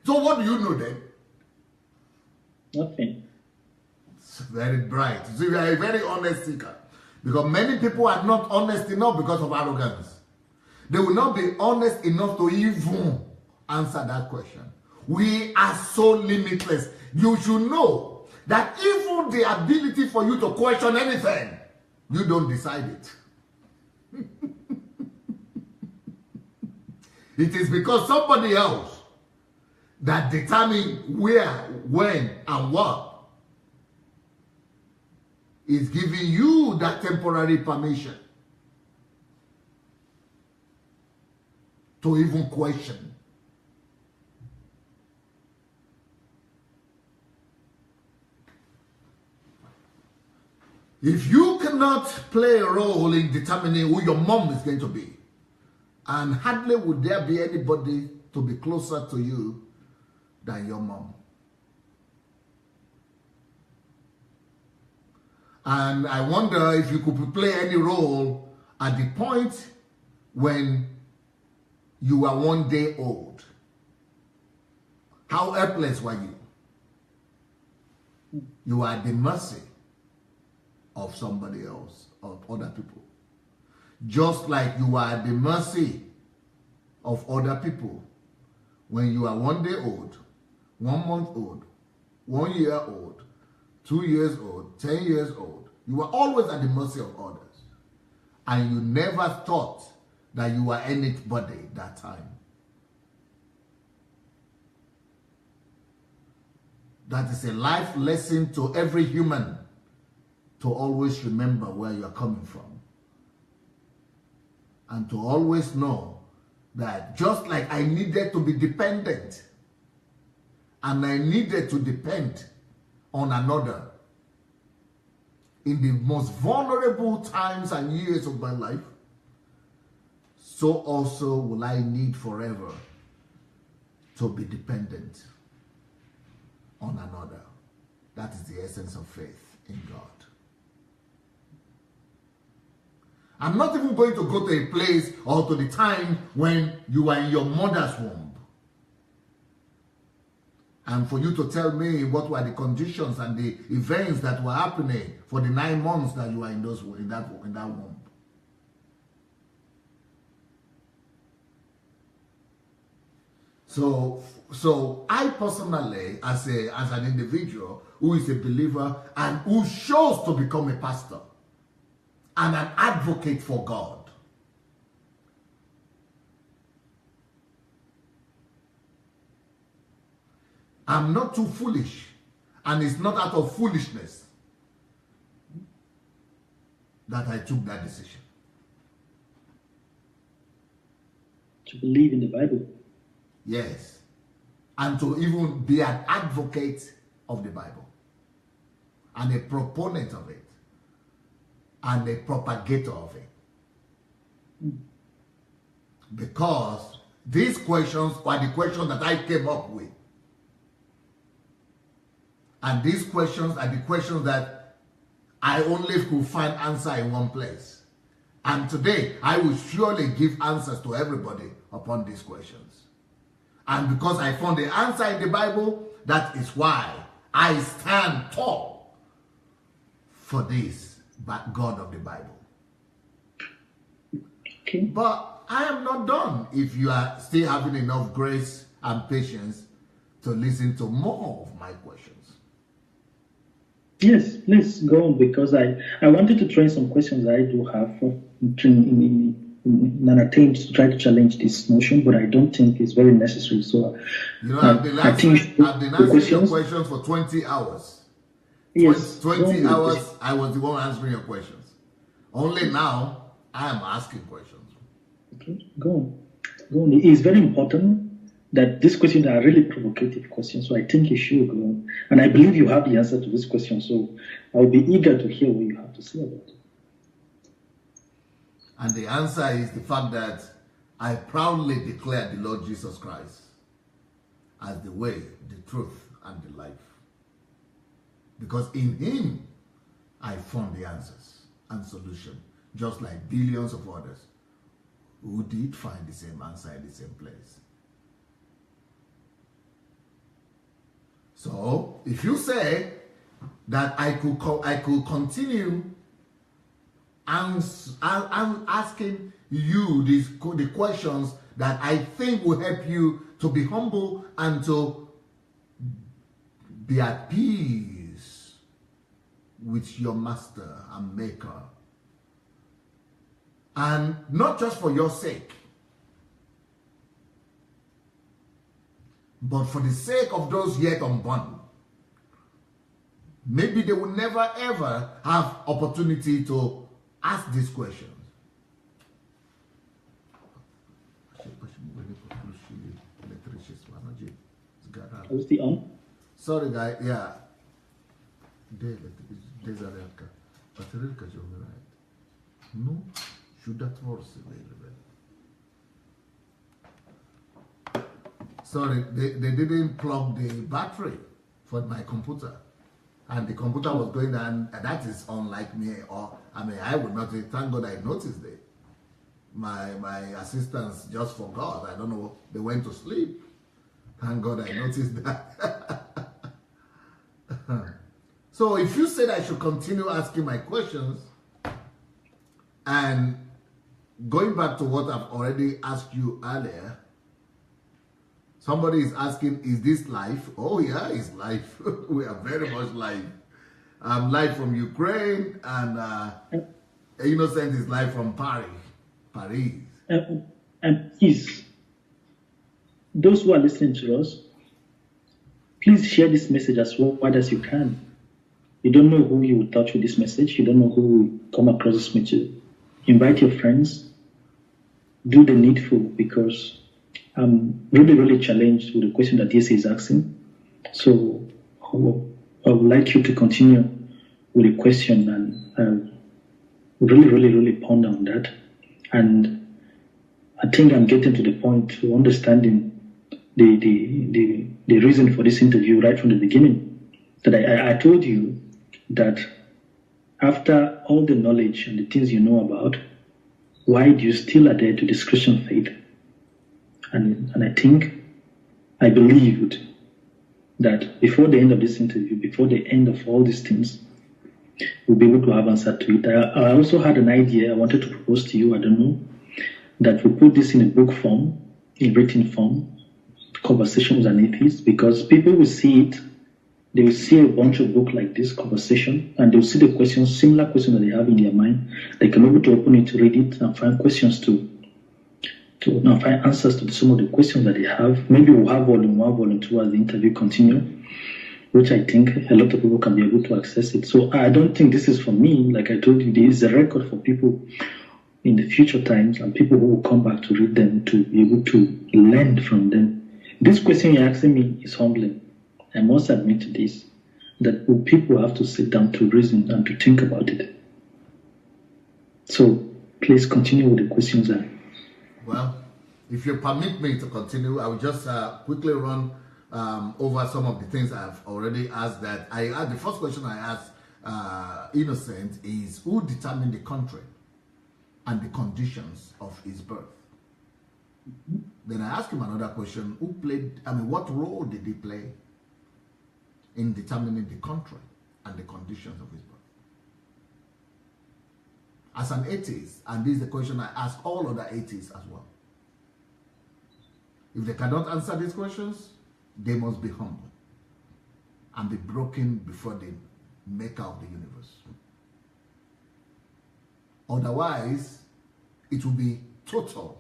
So what do you know then?
Nothing.
It's very bright. So you are a very honest seeker. Because many people are not honest enough because of arrogance. They will not be honest enough to even answer that question. We are so limitless. You should know that even the ability for you to question anything, you don't decide it. It is because somebody else that determines where, when, and what is giving you that temporary permission to even question. If you cannot play a role in determining who your mom is going to be, and hardly would there be anybody to be closer to you than your mom. And I wonder if you could play any role at the point when you were 1 day old. How helpless were you? You are at the mercy of somebody else, of other people. Just like you are at the mercy of other people when you are 1 day old, 1 month old, 1 year old, 2 years old, 10 years old. You were always at the mercy of others. And you never thought that you were anybody that time. That is a life lesson to every human, to always remember where you are coming from. And to always know that just like I needed to be dependent, and I needed to depend on another in the most vulnerable times and years of my life, so also will I need forever to be dependent on another. That is the essence of faith in God. I'm not even going to go to a place or to the time when you are in your mother's womb. And for you to tell me what were the conditions and the events that were happening for the 9 months that you were in that womb. So I personally, as an individual who is a believer and who chose to become a pastor and an advocate for God, I'm not too foolish, and it's not out of foolishness that I took that decision.
To believe in the Bible.
Yes. And to even be an advocate of the Bible. And a proponent of it. And a propagator of it. Because these questions were the questions that I came up with. And these questions are the questions that I only could find answer in one place. And today, I will surely give answers to everybody upon these questions. And because I found the answer in the Bible, that is why I stand tall for this God of the Bible.
Okay.
But I am not done if you are still having enough grace and patience to listen to more of my questions.
Yes, please go on, because I wanted to try some questions I do have in an attempt to try to challenge this notion, but I don't think it's very necessary. So,
I've been answering your questions for 20 hours.
Yes,
20 hours, I was the one answering your questions. Only now, I am asking questions.
Okay, go on. Go on. It is very important that these questions are really provocative questions, so I think you should go on. And I believe you have the answer to this question, so I'll be eager to hear what you have to say about it.
And the answer is the fact that I proudly declare the Lord Jesus Christ as the way, the truth, and the life. Because in Him, I found the answers. and solution, just like billions of others who did find the same answer in the same place. So, if you say that I could continue asking you the questions that I think will help you to be humble and to be at peace with your master and maker. And not just for your sake, but for the sake of those yet unborn. Maybe they will never ever have opportunity to ask these questions.
Was the on?
Sorry, guy. Yeah. No, should that force available? Sorry, they didn't plug the battery for my computer, and the computer was going down, and that is unlike me. Or I mean, I would not. Thank God I noticed it. My assistants just forgot. I don't know. They went to sleep. Thank God I noticed that. So if you said I should continue asking my questions, and going back to what I've already asked you earlier, somebody is asking, is this live? Oh yeah, it's live. We are very much live. I'm live from Ukraine, and Innocent is live from Paris.
And please, those who are listening to us, please share this message as wide as you can. You don't know who you will touch with this message. You don't know who will come across this message. Invite your friends. Do the needful, because I'm really, really challenged with the question that DC is asking. So I would like you to continue with the question and really, really, really ponder on that. And I think I'm getting to the point to understanding the reason for this interview right from the beginning. That I told you that after all the knowledge and the things you know about, why do you still adhere to this Christian faith? And I believed that before the end of this interview, before the end of all these things, we'll be able to have answer to it. I also had an idea I wanted to propose to you, I don't know, that we put this in a book form, in written form, Conversation with an Atheist, because people will see it, they will see a bunch of books like this, Conversation, and they'll see the questions, similar questions that they have in their mind. They can be able to open it, to read it, and find questions to now find answers to some of the questions that they have. Maybe we'll have volume 1, volume 2 as the interview continue, which I think a lot of people can be able to access it. So I don't think this is for me. Like I told you, there is a record for people in the future times and people who will come back to read them, to be able to learn from them. This question you're asking me is humbling. I must admit to this, that people have to sit down to reason and to think about it. So please continue with the questions.
Well, if you permit me to continue, I will just quickly run over some of the things I've already asked. The first question I asked Innocent is, who determined the country and the conditions of his birth? Mm-hmm. Then I asked him another question, what role did he play in determining the country and the conditions of his birth? As an atheist, and this is the question I ask all other atheists as well. If they cannot answer these questions, they must be humble and be broken before the maker of the universe. Otherwise, it will be total.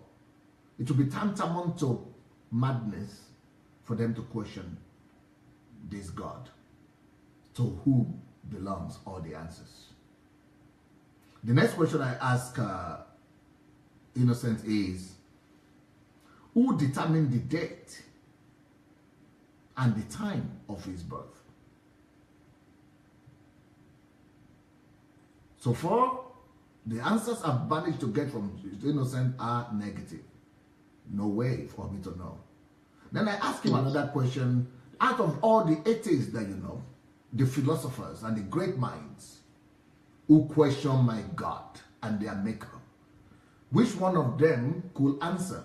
It will be tantamount to madness for them to question this God, to whom belongs all the answers. The next question I ask Innocent is, who determined the date and the time of his birth? So far, the answers I've managed to get from Innocent are negative. No way for me to know. Then I ask him another question. Out of all the atheists that you know, the philosophers and the great minds, who question my God and their maker. Which one of them could answer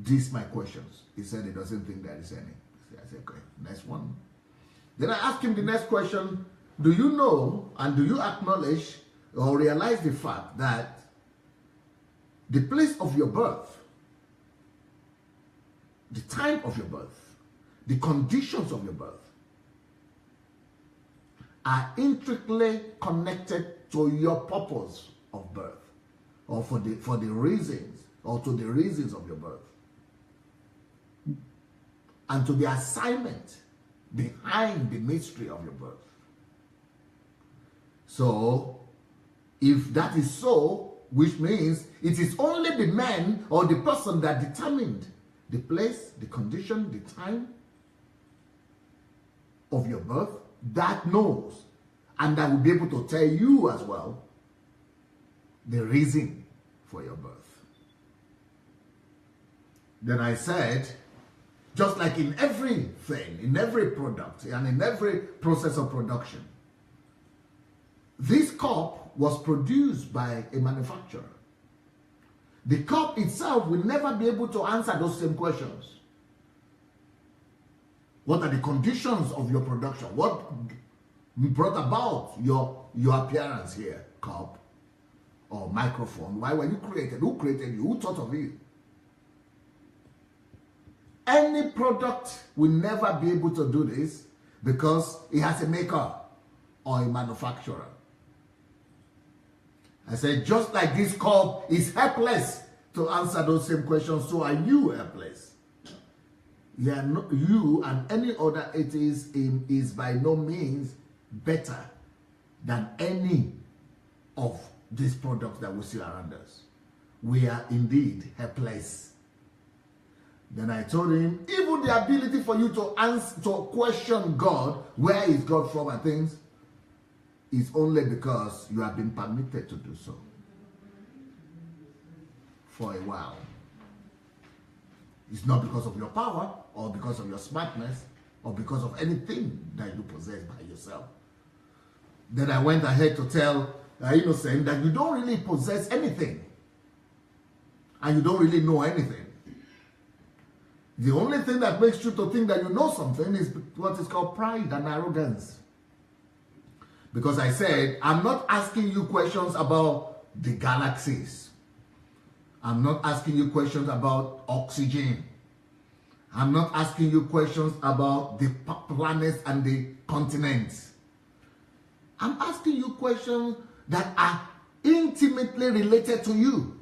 these my questions? He said he doesn't think there is any. I said, okay, next one. Then I asked him the next question, do you know and do you acknowledge or realize the fact that the place of your birth, the time of your birth, the conditions of your birth are intricately connected to your purpose of birth, or for the reasons, or to the reasons of your birth, and to the assignment behind the mystery of your birth. So, if that is so, which means it is only the man or the person that determined the place, the condition, the time of your birth, that knows, and that will be able to tell you as well the reason for your birth. Then I said, just like in everything, in every product, and in every process of production, this cup was produced by a manufacturer. The cup itself will never be able to answer those same questions. What are the conditions of your production? What brought about your appearance here, cup or microphone? Why were you created? Who created you? Who thought of you? Any product will never be able to do this because it has a maker or a manufacturer. I said, just like this cup is helpless to answer those same questions, so are you helpless. You and any other atheist is by no means better than any of these products that we see around us. We are indeed helpless. Then I told him, even the ability for you to answer, to question God, where is God from and things, is only because you have been permitted to do so for a while. It's not because of your power or because of your smartness or because of anything that you possess by yourself. Then I went ahead to tell Innocent that you don't really possess anything and you don't really know anything. The only thing that makes you to think that you know something is what is called pride and arrogance. Because I said, I'm not asking you questions about the galaxies. I'm not asking you questions about oxygen. I'm not asking you questions about the planets and the continents. I'm asking you questions that are intimately related to you.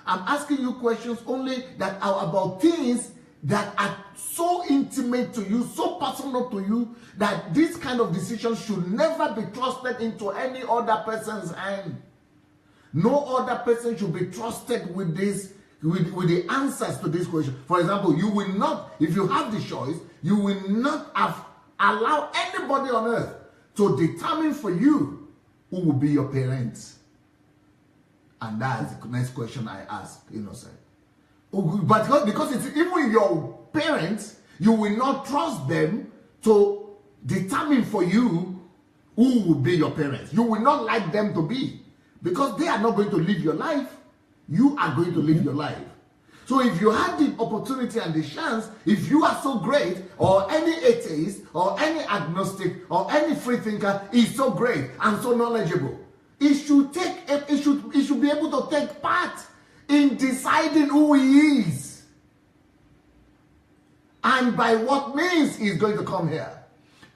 I'm asking you questions only that are about things that are so intimate to you, so personal to you, that this kind of decision should never be trusted into any other person's hand. No other person should be trusted with this, with the answers to this question. For example, you will not, if you have the choice, you will not allow anybody on earth to determine for you who will be your parents. And that's the next question I ask, Innocent. But because it's even your parents, you will not trust them to determine for you who will be your parents. You will not like them to be, because they are not going to live your life. You are going to live your life. So if you had the opportunity and the chance, if you are so great, or any atheist, or any agnostic, or any free thinker is so great and so knowledgeable, it should be able to take part in deciding who he is and by what means he's going to come here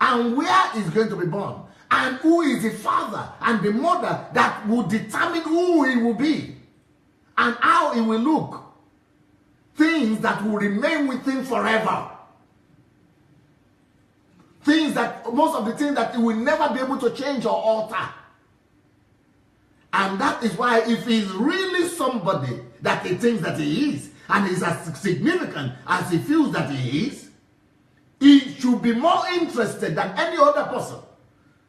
and where he's going to be born and who is the father and the mother that will determine who he will be and how he will look. Things that will remain with him forever. Things that, most of the things that he will never be able to change or alter. And that is why if he's really somebody that he thinks that he is, and is as significant as he feels that he is, he should be more interested than any other person.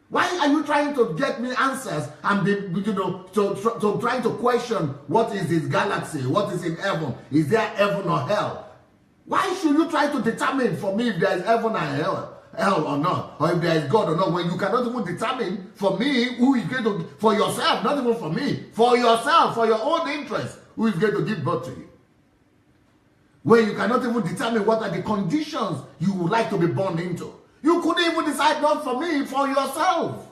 Why are you trying to get me answers and be, trying to question what is this galaxy, what is in heaven, is there heaven or hell? Why should you try to determine for me if there is heaven and hell? hell or not, or if there is God or not, when you cannot even determine for me who is going to, for yourself, not even for me, for yourself, for your own interest, who is going to give birth to you. When you cannot even determine what are the conditions you would like to be born into. You couldn't even decide not for me, for yourself.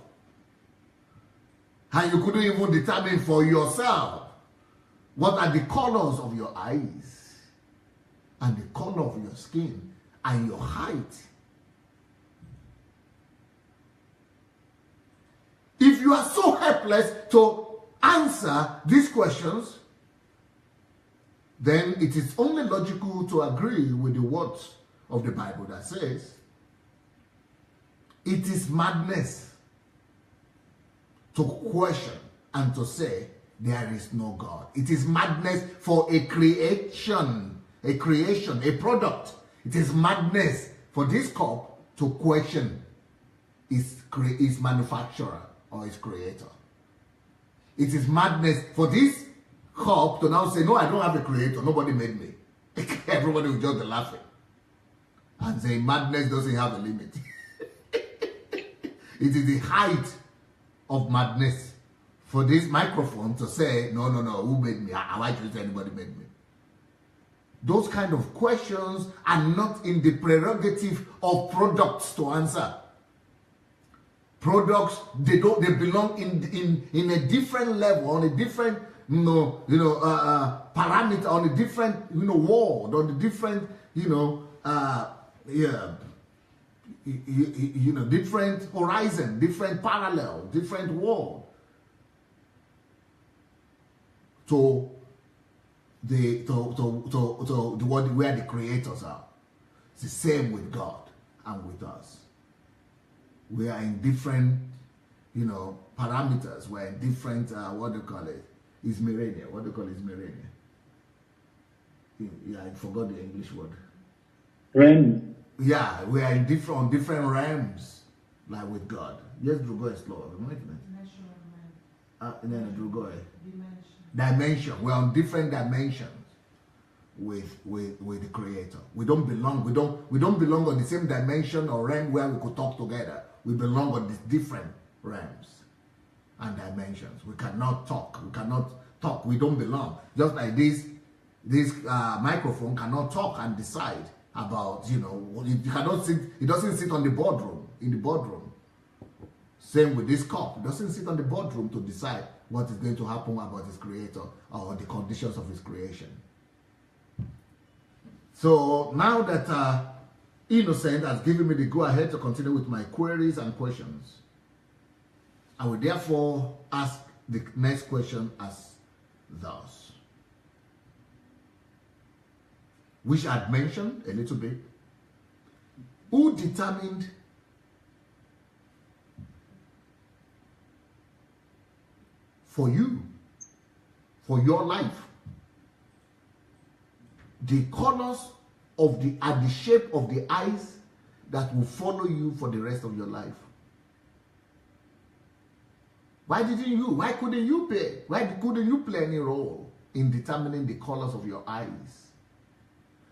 And you couldn't even determine for yourself what are the colors of your eyes and the color of your skin and your height. If you are so helpless to answer these questions, then it is only logical to agree with the words of the Bible that says, it is madness to question and to say there is no God. It is madness for a creation, a product. It is madness for this cup to question its manufacturer or its creator. It is madness for this cup to now say, no, I don't have a creator. Nobody made me. Everybody will just be laughing and say, madness doesn't have a limit. It is the height of madness for this microphone to say, no, who made me? Why should say anybody made me? Those kind of questions are not in the prerogative of products to answer. Products, they belong in a different level, on a different parameter, on a different world, on a different different horizon, different parallel, different world to the world where the creators are. It's the same with God and with us. We are in different, parameters. We're in different, what do you call it? Ismerania. What do you call Ismerania? Yeah, I forgot the English word.
Realm.
Yeah, we are in different realms, like with God. Yes, Drugo is slow. Dimension. We're on different dimensions with the Creator. We don't belong. We don't belong on the same dimension or realm where we could talk together. We belong on these different realms and dimensions. We cannot talk. We don't belong. Just like this microphone cannot talk and decide about, it cannot sit, it doesn't sit on the boardroom, in the boardroom. Same with this cup. It doesn't sit on the boardroom to decide what is going to happen about his creator or the conditions of his creation. So now that Innocent has given me the go-ahead to continue with my queries and questions, I will therefore ask the next question as thus, which I had mentioned a little bit. Who determined for you, for your life, the colors of the shape of the eyes that will follow you for the rest of your life? Why couldn't you play any role in determining the colors of your eyes?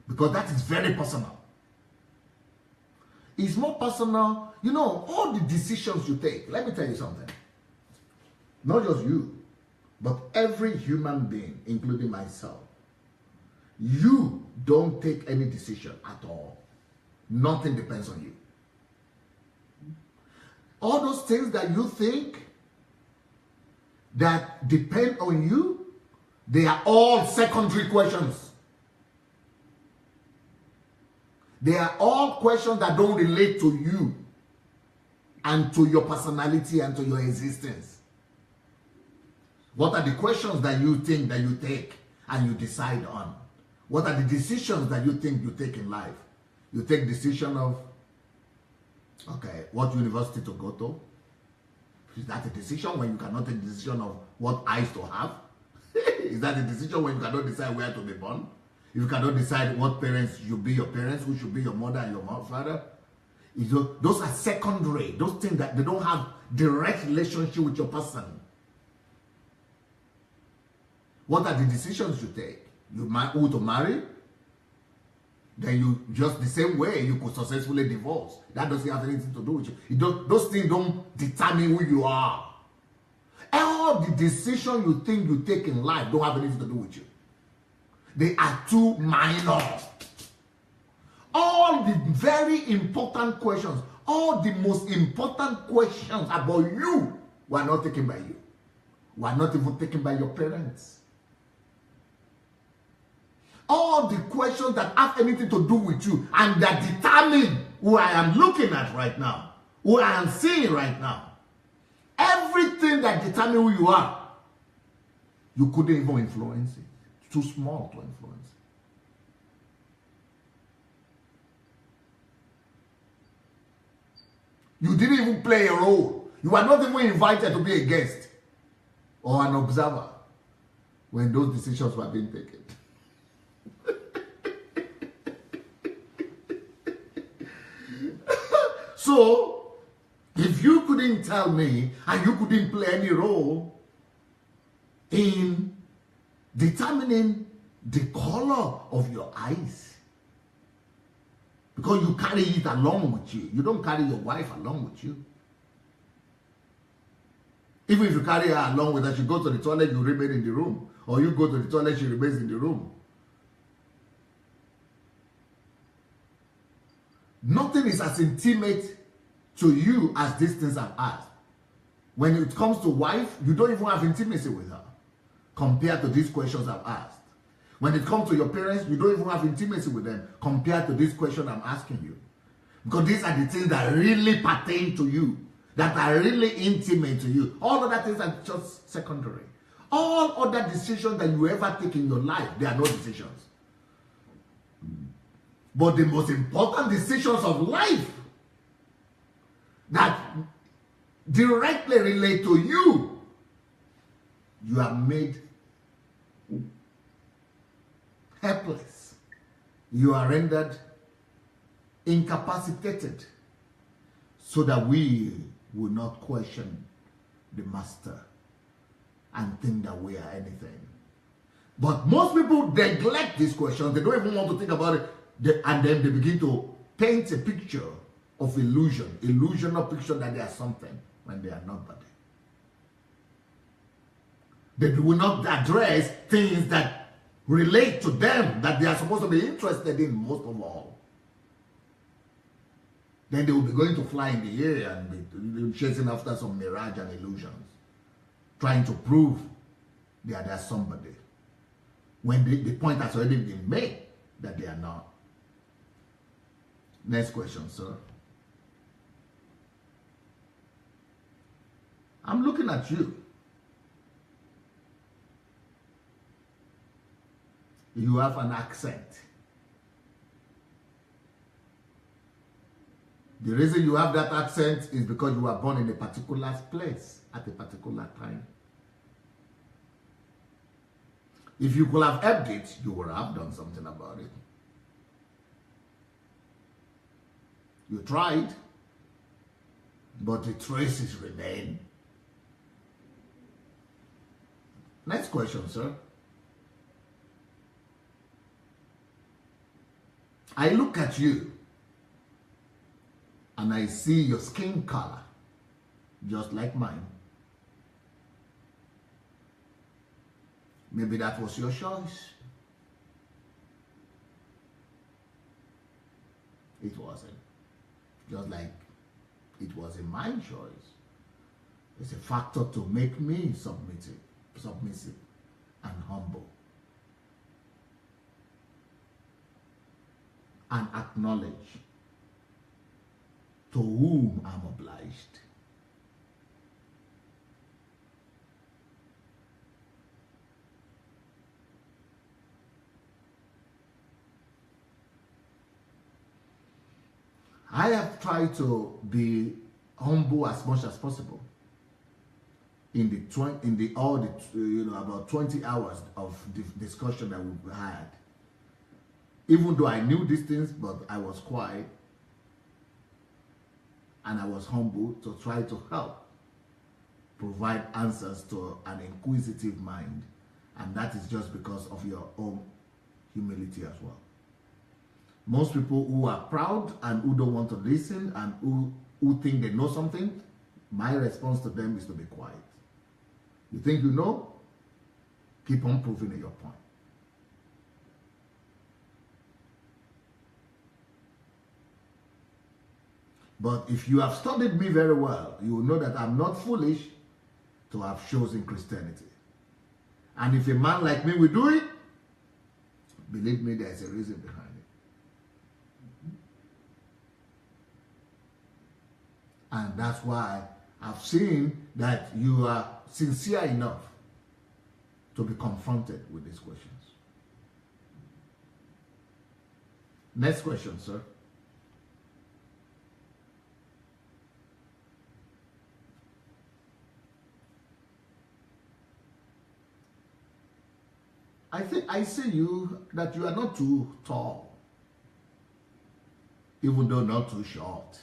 Because that is very personal. It's more personal. All the decisions you take. Let me tell you something. Not just you, but every human being, including myself. You don't take any decision at all. Nothing depends on you. All those things that you think that depend on you, they are all secondary questions. They are all questions that don't relate to you and to your personality and to your existence. What are the questions that you think that you take and you decide on? What are the decisions that you think you take in life? You take decision of, what university to go to? Is that a decision when you cannot take a decision of what eyes to have? Is that a decision when you cannot decide where to be born? If you cannot decide what parents should be your parents, who should be your mother and your father? Those are secondary. Those things that they don't have direct relationship with your person. What are the decisions you take? Who to marry? then you just the same way you could successfully divorce. That doesn't have anything to do with you. Those things don't determine who you are. All the decisions you think you take in life don't have anything to do with you. They are too minor. All the very important questions, all the most important questions about you were not taken by you. Were not even taken by your parents. All the questions that have anything to do with you and that determine who I am looking at right now, who I am seeing right now, everything that determines who you are, you couldn't even influence it. It's too small to influence it. You didn't even play a role. You are not even invited to be a guest or an observer when those decisions were being taken. So, if you couldn't tell me and you couldn't play any role in determining the color of your eyes, because you carry it along with you, you don't carry your wife along with you. Even if you carry her along with her, she goes to the toilet, you remain in the room. Or you go to the toilet, she remains in the room. Nothing is as intimate to you as these things I've asked. When it comes to wife, you don't even have intimacy with her compared to these questions I've asked. When it comes to your parents, you don't even have intimacy with them compared to this question I'm asking you. Because these are the things that really pertain to you, that are really intimate to you. All other things are just secondary. All other decisions that you ever take in your life, they are no decisions. But the most important decisions of life that directly relate to you, you are made helpless. You are rendered incapacitated so that we will not question the master and think that we are anything. But most people neglect these questions. They don't even want to think about it. And then they begin to paint a picture of illusional picture that they are something when they are nobody. They will not address things that relate to them, that they are supposed to be interested in most of all. Then they will be going to fly in the air and be chasing after some mirage and illusions, trying to prove they are somebody, when the point has already been made that they are not. Next question, sir. I'm looking at you. You have an accent. The reason you have that accent is because you were born in a particular place at a particular time. If you could have helped it, you would have done something about it. You tried, but the traces remain. Next question, sir. I look at you and I see your skin color just like mine. Maybe that was your choice. It wasn't. Just like it wasn't my choice. It's a factor to make me submissive and humble. And acknowledge to whom I'm obliged. I have tried to be humble as much as possible in about 20 hours of discussion that we've had. Even though I knew these things, but I was quiet and I was humble to try to help provide answers to an inquisitive mind, and that is just because of your own humility as well. Most people who are proud and who don't want to listen and who think they know something, my response to them is to be quiet. You think you know? Keep on proving your point. But if you have studied me very well, you will know that I'm not foolish to have chosen Christianity. And if a man like me will do it, believe me, there is a reason behind it. And that's why I've seen that you are sincere enough to be confronted with these questions. Next question, sir. I think I see that you are not too tall, even though not too short.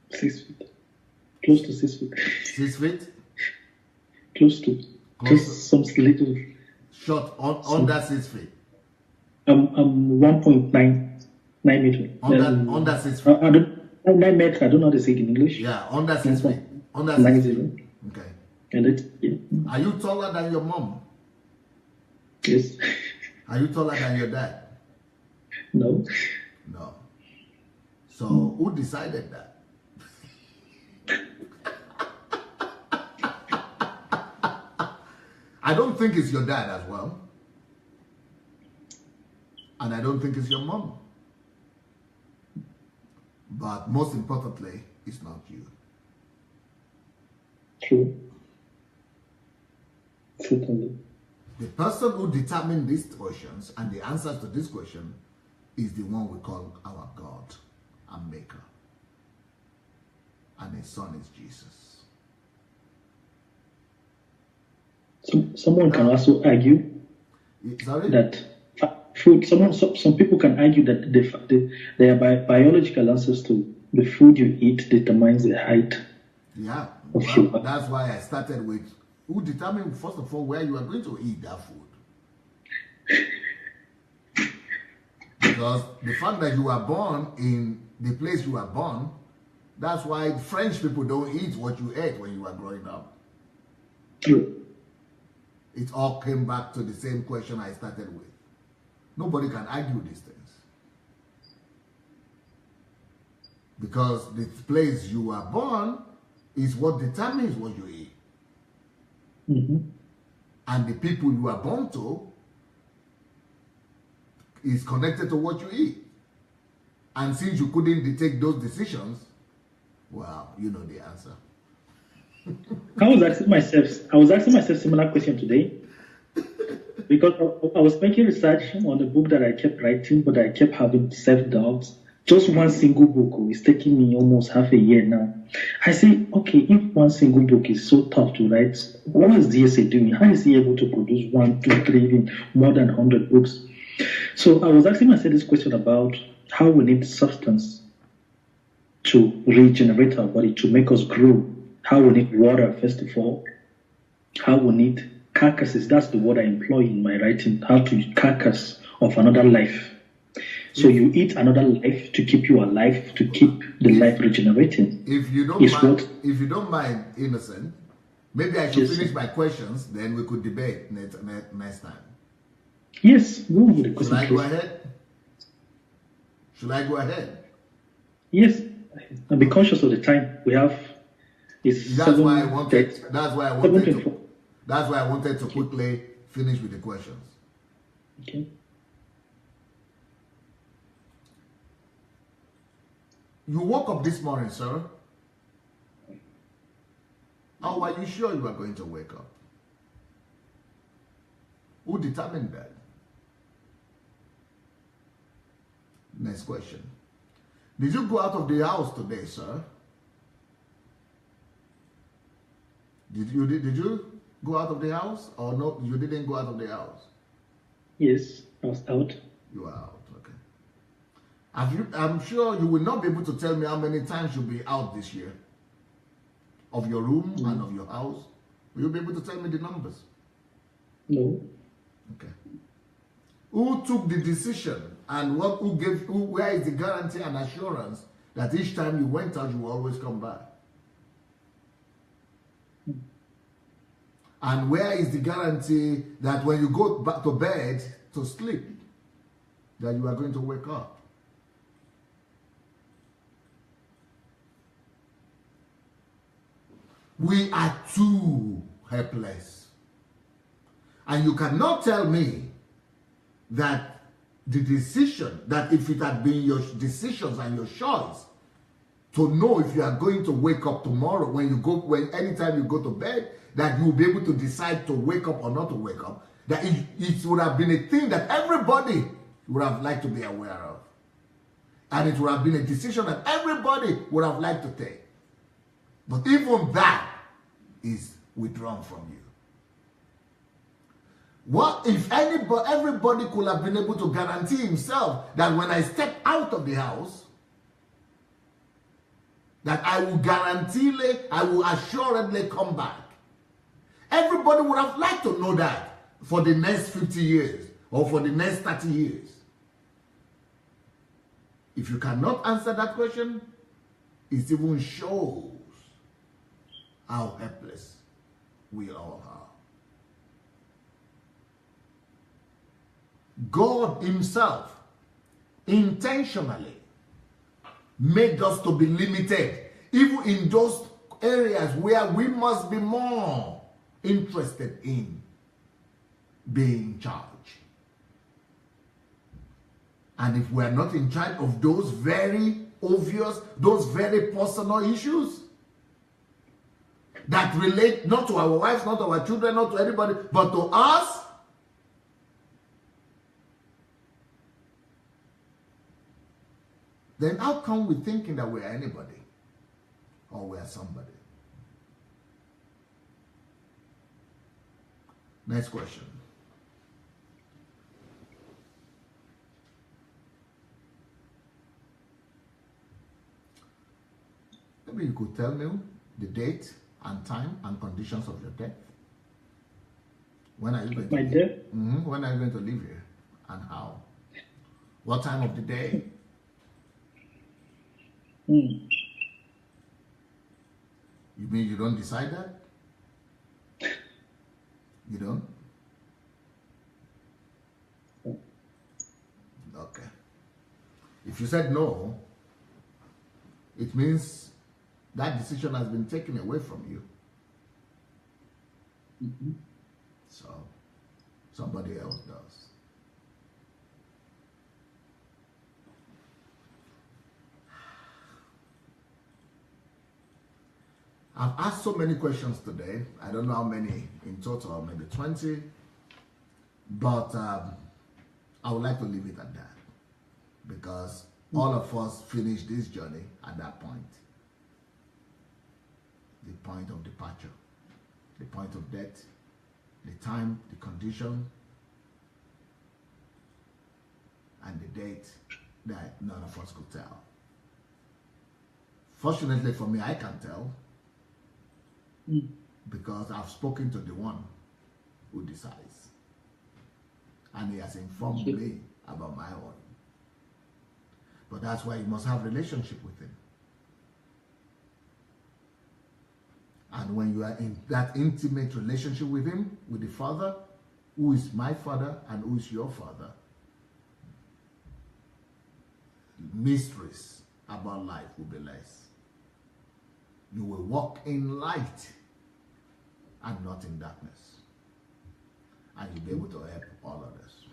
6 feet. Close to 6 feet.
6 feet?
Close to. Just some little.
Short, under 6 feet.
I'm 1.9 meters.
Under 6 feet.
9 meters. I don't know how to say it in English.
Yeah, under 6 feet. Under 6 feet. Okay.
And
Are you taller than your mom?
Yes.
Are you taller than your dad?
No.
No. So who decided that? I don't think it's your dad as well. And I don't think it's your mom. But most importantly, it's not you.
True. Certainly.
The person who determined these questions and the answers to this question is the one we call our God and Maker. And his son is Jesus.
Someone can also argue that food. Some people can argue that their biological answers to the food you eat determines the height.
Yeah, that's why I started with who determined first of all where you are going to eat that food. Because the fact that you were born in the place you were born, that's why French people don't eat what you ate when you were growing up.
True.
It all came back to the same question I started with. Nobody can argue these things. Because the place you were born is what determines what you eat.
Mm-hmm.
And the people you are born to is connected to what you eat. And since you couldn't take those decisions, well, you know the answer.
I was asking myself a similar question today because I was making research on the book that I kept writing, but I kept having self-doubts. Just one single book is taking me almost half a year now. I say, okay, if one single book is so tough to write, what is DSA doing? How is he able to produce 1, 2, 3, even more than 100 books? So I was asking myself this question about how we need substance to regenerate our body, to make us grow. How we need water, first of all. How we need carcasses. That's the word I employ in my writing. How to use carcass of another life. So you eat another life to keep you alive, to keep the life regenerating.
If you don't mind, Innocent, maybe I should finish my questions, then we could debate next time.
Yes, go with the question.
Should I go ahead? Should I go ahead?
Yes, and be conscious of the time we have.
That's why I wanted to quickly finish with the questions.
Okay.
You woke up this morning, sir. How are you sure you are going to wake up? Who determined that? Next question. Did you go out of the house today, sir? Did you go out of the house or no? You didn't go out of the house?
Yes, I was out.
You were out, okay. I'm sure you will not be able to tell me how many times you'll be out this year. Of your room and of your house. Will you be able to tell me the numbers?
No.
Okay. Who took the decision and where is the guarantee and assurance that each time you went out, you will always come back? And where is the guarantee that when you go back to bed to sleep, that you are going to wake up? We are too helpless. And you cannot tell me that the decision, that if it had been your decisions and your choice to know if you are going to wake up tomorrow, anytime you go to bed, that you will be able to decide to wake up or not to wake up, that it would have been a thing that everybody would have liked to be aware of. And it would have been a decision that everybody would have liked to take. But even that is withdrawn from you. What if everybody could have been able to guarantee himself that when I step out of the house, that I will assuredly come back. Everybody would have liked to know that for the next 50 years or for the next 30 years. If you cannot answer that question, it even shows how helpless we all are. God himself intentionally made us to be limited, even in those areas where we must be more interested in being in charge. And if we are not in charge of those very obvious, those very personal issues that relate not to our wives, not to our children, not to anybody, but to us, then how come we're thinking that we are anybody or we are somebody? Next question. Maybe you could tell me the date and time and conditions of your death. When are you going to
My death?
When are you going to live here and how? What time of the day? You mean you don't decide that? You don't? Okay. If you said no, it means that decision has been taken away from you. So, somebody else does. I've asked so many questions today. I don't know how many in total, maybe 20. But I would like to leave it at that. Because all of us finished this journey at that point. The point of departure. The point of death. The time, the condition. And the date that none of us could tell. Fortunately for me, I can tell. Because I've spoken to the one who decides. And he has informed me about my own. But that's why you must have a relationship with him. And when you are in that intimate relationship with him, with the Father, who is my Father and who is your Father, mysteries about life will be less. You will walk in light and not in darkness. And you'll be able to help all others.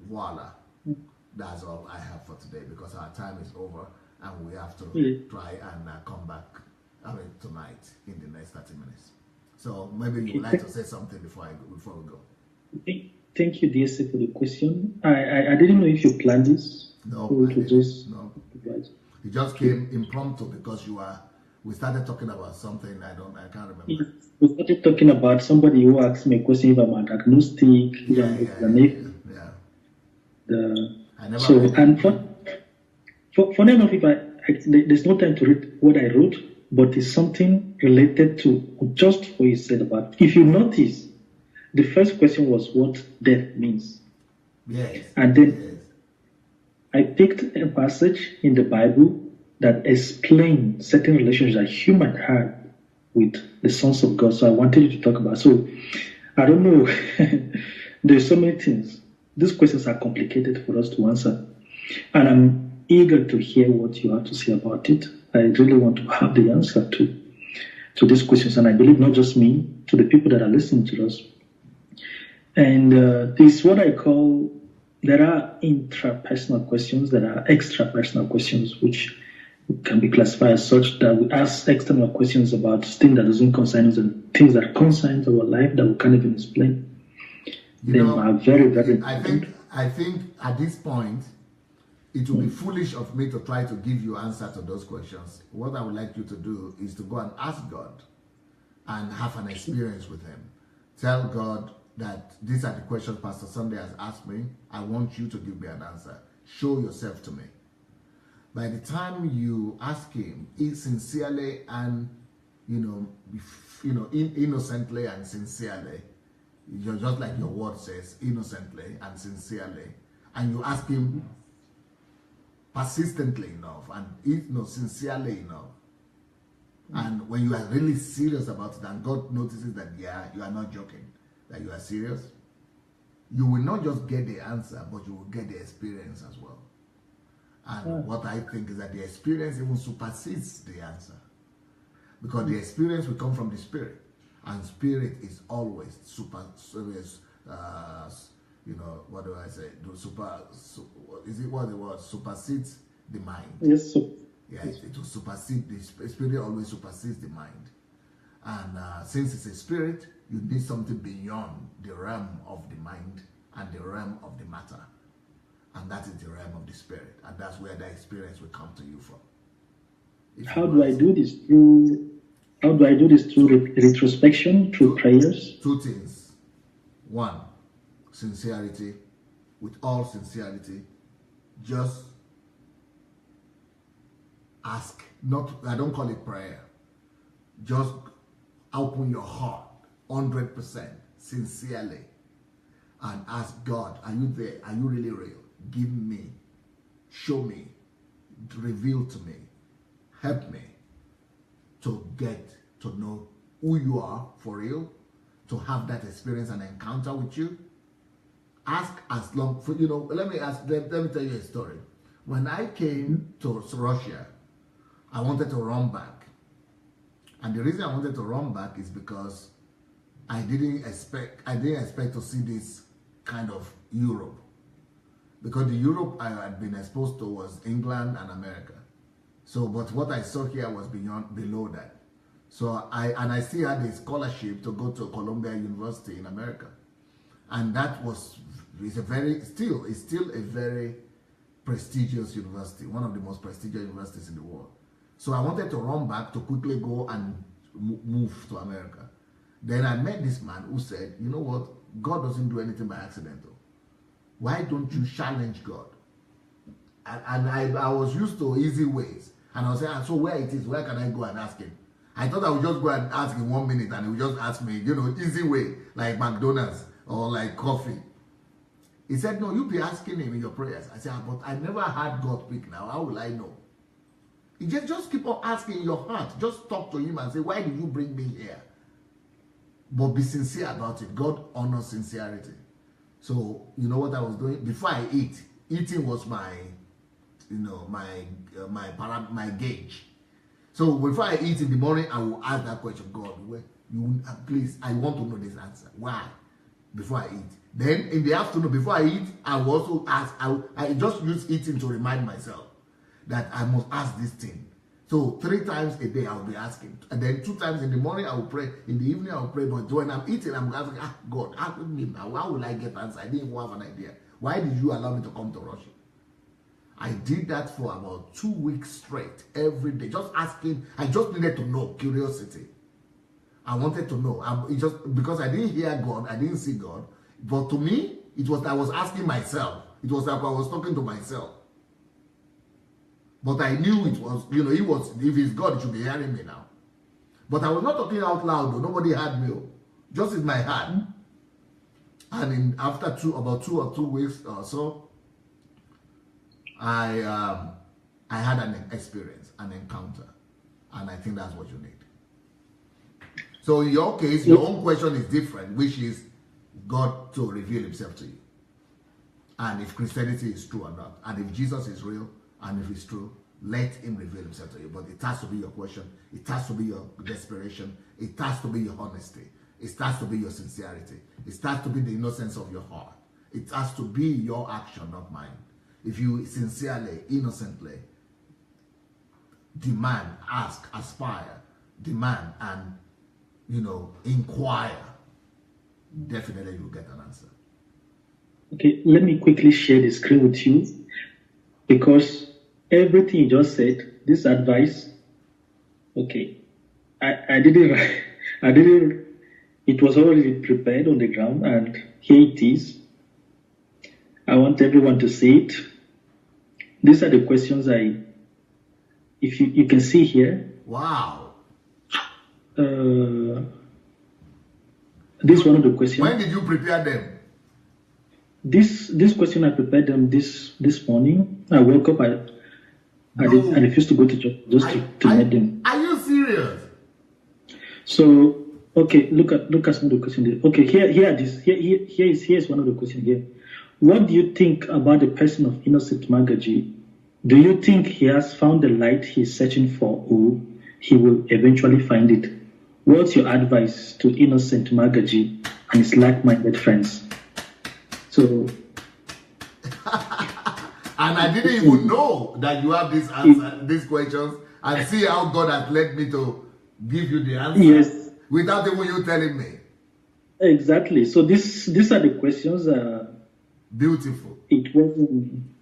Voila. That's all I have for today because our time is over and we have to try and come back tonight in the next 30 minutes. So maybe you'd like to say something before we go.
Thank you, DSA, for the question. I didn't know if you planned this.
No,
no.
It just came impromptu because we started talking about something I can't remember.
We started talking about somebody who asked me a question if I'm an agnostic. Funny enough, there's no time to read what I wrote, but it's something related to just what you said about. If you notice, the first question was what death means.
Yes.
And then I picked a passage in the Bible that explained certain relations that human had with the sons of God. So I wanted you to talk about. So I don't know. There's so many things. These questions are complicated for us to answer. And I'm eager to hear what you have to say about it. I really want to have the answer to these questions. And I believe not just me, to the people that are listening to us. And this is what I call, there are intrapersonal questions, there are extrapersonal questions, which can be classified as such, that we ask external questions about things that doesn't concern us and things that concern our life that we can't even explain. They are very, very important.
I think at this point, it will be foolish of me to try to give you answer to those questions. What I would like you to do is to go and ask God and have an experience with Him. Tell God that these are the questions Pastor Sunday has asked me. I want you to give me an answer. Show yourself to me. By the time you ask Him, sincerely and innocently and sincerely, you're just like your word says, innocently and sincerely, and you ask Him persistently enough and sincerely enough. And when you are really serious about it and God notices that, yeah, you are not joking, that you are serious, you will not just get the answer, but you will get the experience as well. And what I think is that the experience even supersedes the answer. Because the experience will come from the Spirit. And Spirit is always what do I say? Is it what the word? Supersedes the mind.
Yes, sir.
Yeah, it will supersede, the Spirit always supersedes the mind. And since it's a spirit, you need something beyond the realm of the mind and the realm of the matter. And that is the realm of the Spirit. And that's where the experience will come to you from.
How do I do this? Through retrospection, through prayers?
Two things. One, sincerity. With all sincerity, just ask. I don't call it prayer. Just open your heart 100% sincerely and ask God, are you there? Are you really real? Give me, show me, reveal to me, help me to get to know who you are for real, to have that experience and encounter with you. Ask as long for, let me tell you a story. When I came to Russia, I wanted to run back. And the reason I wanted to run back is because I didn't expect to see this kind of Europe. Because the Europe I had been exposed to was England and America. So, but what I saw here was below that. So I still had a scholarship to go to Columbia University in America. And that it's still a very prestigious university, one of the most prestigious universities in the world. So I wanted to run back to quickly go and move to America. Then I met this man who said, you know what, God doesn't do anything by accident. Why don't you challenge God? And I was used to easy ways. And I was saying, so where it is, where can I go and ask Him? I thought I would just go and ask in 1 minute and He would just ask me, easy way, like McDonald's or like coffee. He said, no, you be asking Him in your prayers. I said, but I never had God speak now. How will I know? He just keep on asking in your heart. Just talk to Him and say, why did you bring me here? But be sincere about it. God honors sincerity. So, you know what I was doing? Before I eat, eating was my gauge. So before I eat in the morning, I will ask that question, God, please, I want to know this answer. Why? Before I eat. Then in the afternoon, before I eat, I will also ask, I just use eating to remind myself that I must ask this thing. So 3 times a day I will be asking. And then 2 times in the morning I will pray. In the evening I will pray. But when I'm eating, I'm asking, God, ask me now. How will I get answer? I didn't even have an idea. Why did you allow me to come to Russia? I did that for about 2 weeks straight, every day. Just asking. I just needed to know, curiosity. I wanted to know. Because I didn't hear God, I didn't see God. But to me, it was I was asking myself. It was like I was talking to myself. But I knew it was, if it's God, it should be hearing me now. But I was not talking out loud, though. Nobody heard me. Just in my heart. And after about 2 or 2 weeks or so, I had an experience, an encounter, and I think that's what you need. So in your case, your own question is different, which is God to reveal himself to you. And if Christianity is true or not. And if Jesus is real, and if it's true, let him reveal himself to you. But it has to be your question. It has to be your desperation. It has to be your honesty. It has to be your sincerity. It has to be the innocence of your heart. It has to be your action, not mine. If you sincerely, innocently demand, ask, aspire, demand, and, inquire, definitely you'll get an answer.
Okay, let me quickly share the screen with you, because everything you just said, this advice, okay, I didn't, it was already prepared on the ground, and here it is. I want everyone to see it. These are the questions if you can see here.
Wow.
This is one of the questions.
When did you prepare them?
This question, I prepared them this morning. I woke up, I refused to go to church just to meet them.
Are you serious?
So, okay, look at some of the questions. Okay, here's one of the questions here. What do you think about the person of innocent Magaji? Do you think he has found the light he's searching for, or he will eventually find it? What's your advice to innocent Magaji and his like-minded friends? So,
and I didn't even know that you have this answer, these questions, and see how God has led me to give you the answer.
Yes.
Without even you telling me.
Exactly. So these are the questions.
Beautiful.
It was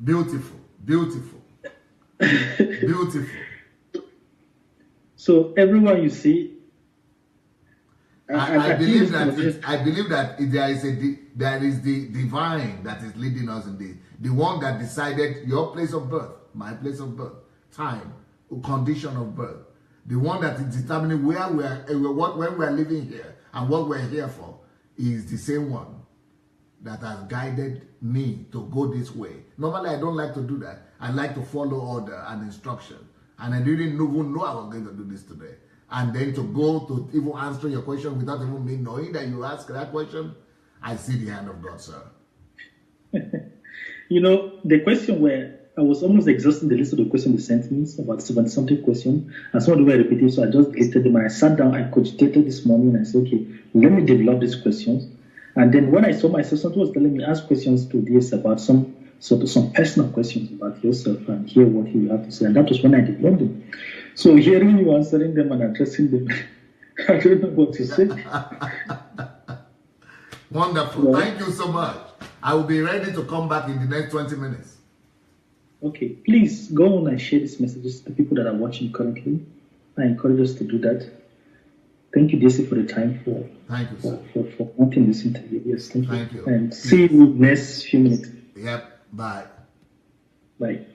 beautiful. Beautiful. Beautiful.
So everyone you see,
I believe that there is the divine that is leading us in the one that decided your place of birth, my place of birth, time, condition of birth, the one that is determining where when we are living here and what we're here for, is the same one that has guided me to go this way. Normally, I don't like to do that. I like to follow order and instruction, and I didn't even know I was going to do this today. And then to go to even answer your question without even me knowing that you asked that question, I see the hand of God, sir.
The question where I was almost exhausting the list of the questions they sent me, about 70-something questions, and some of them were repetitive, so I just deleted them. And I sat down, I cogitated this morning, and I said, okay, let me develop these questions. And then when I saw myself, someone was telling me, ask questions to this about some personal questions about yourself and hear what you have to say. And that was when I developed them. So hearing you answering them and addressing them, I don't know what to say.
Wonderful. Yeah. Thank you so much. I will be ready to come back in the next 20 minutes.
Okay. Please go on and share these messages to people that are watching currently. I encourage us to do that. Thank you, DC, for the time for wanting this interview. Yes, thank you. And see you next few minutes.
Yep. Bye.
Bye.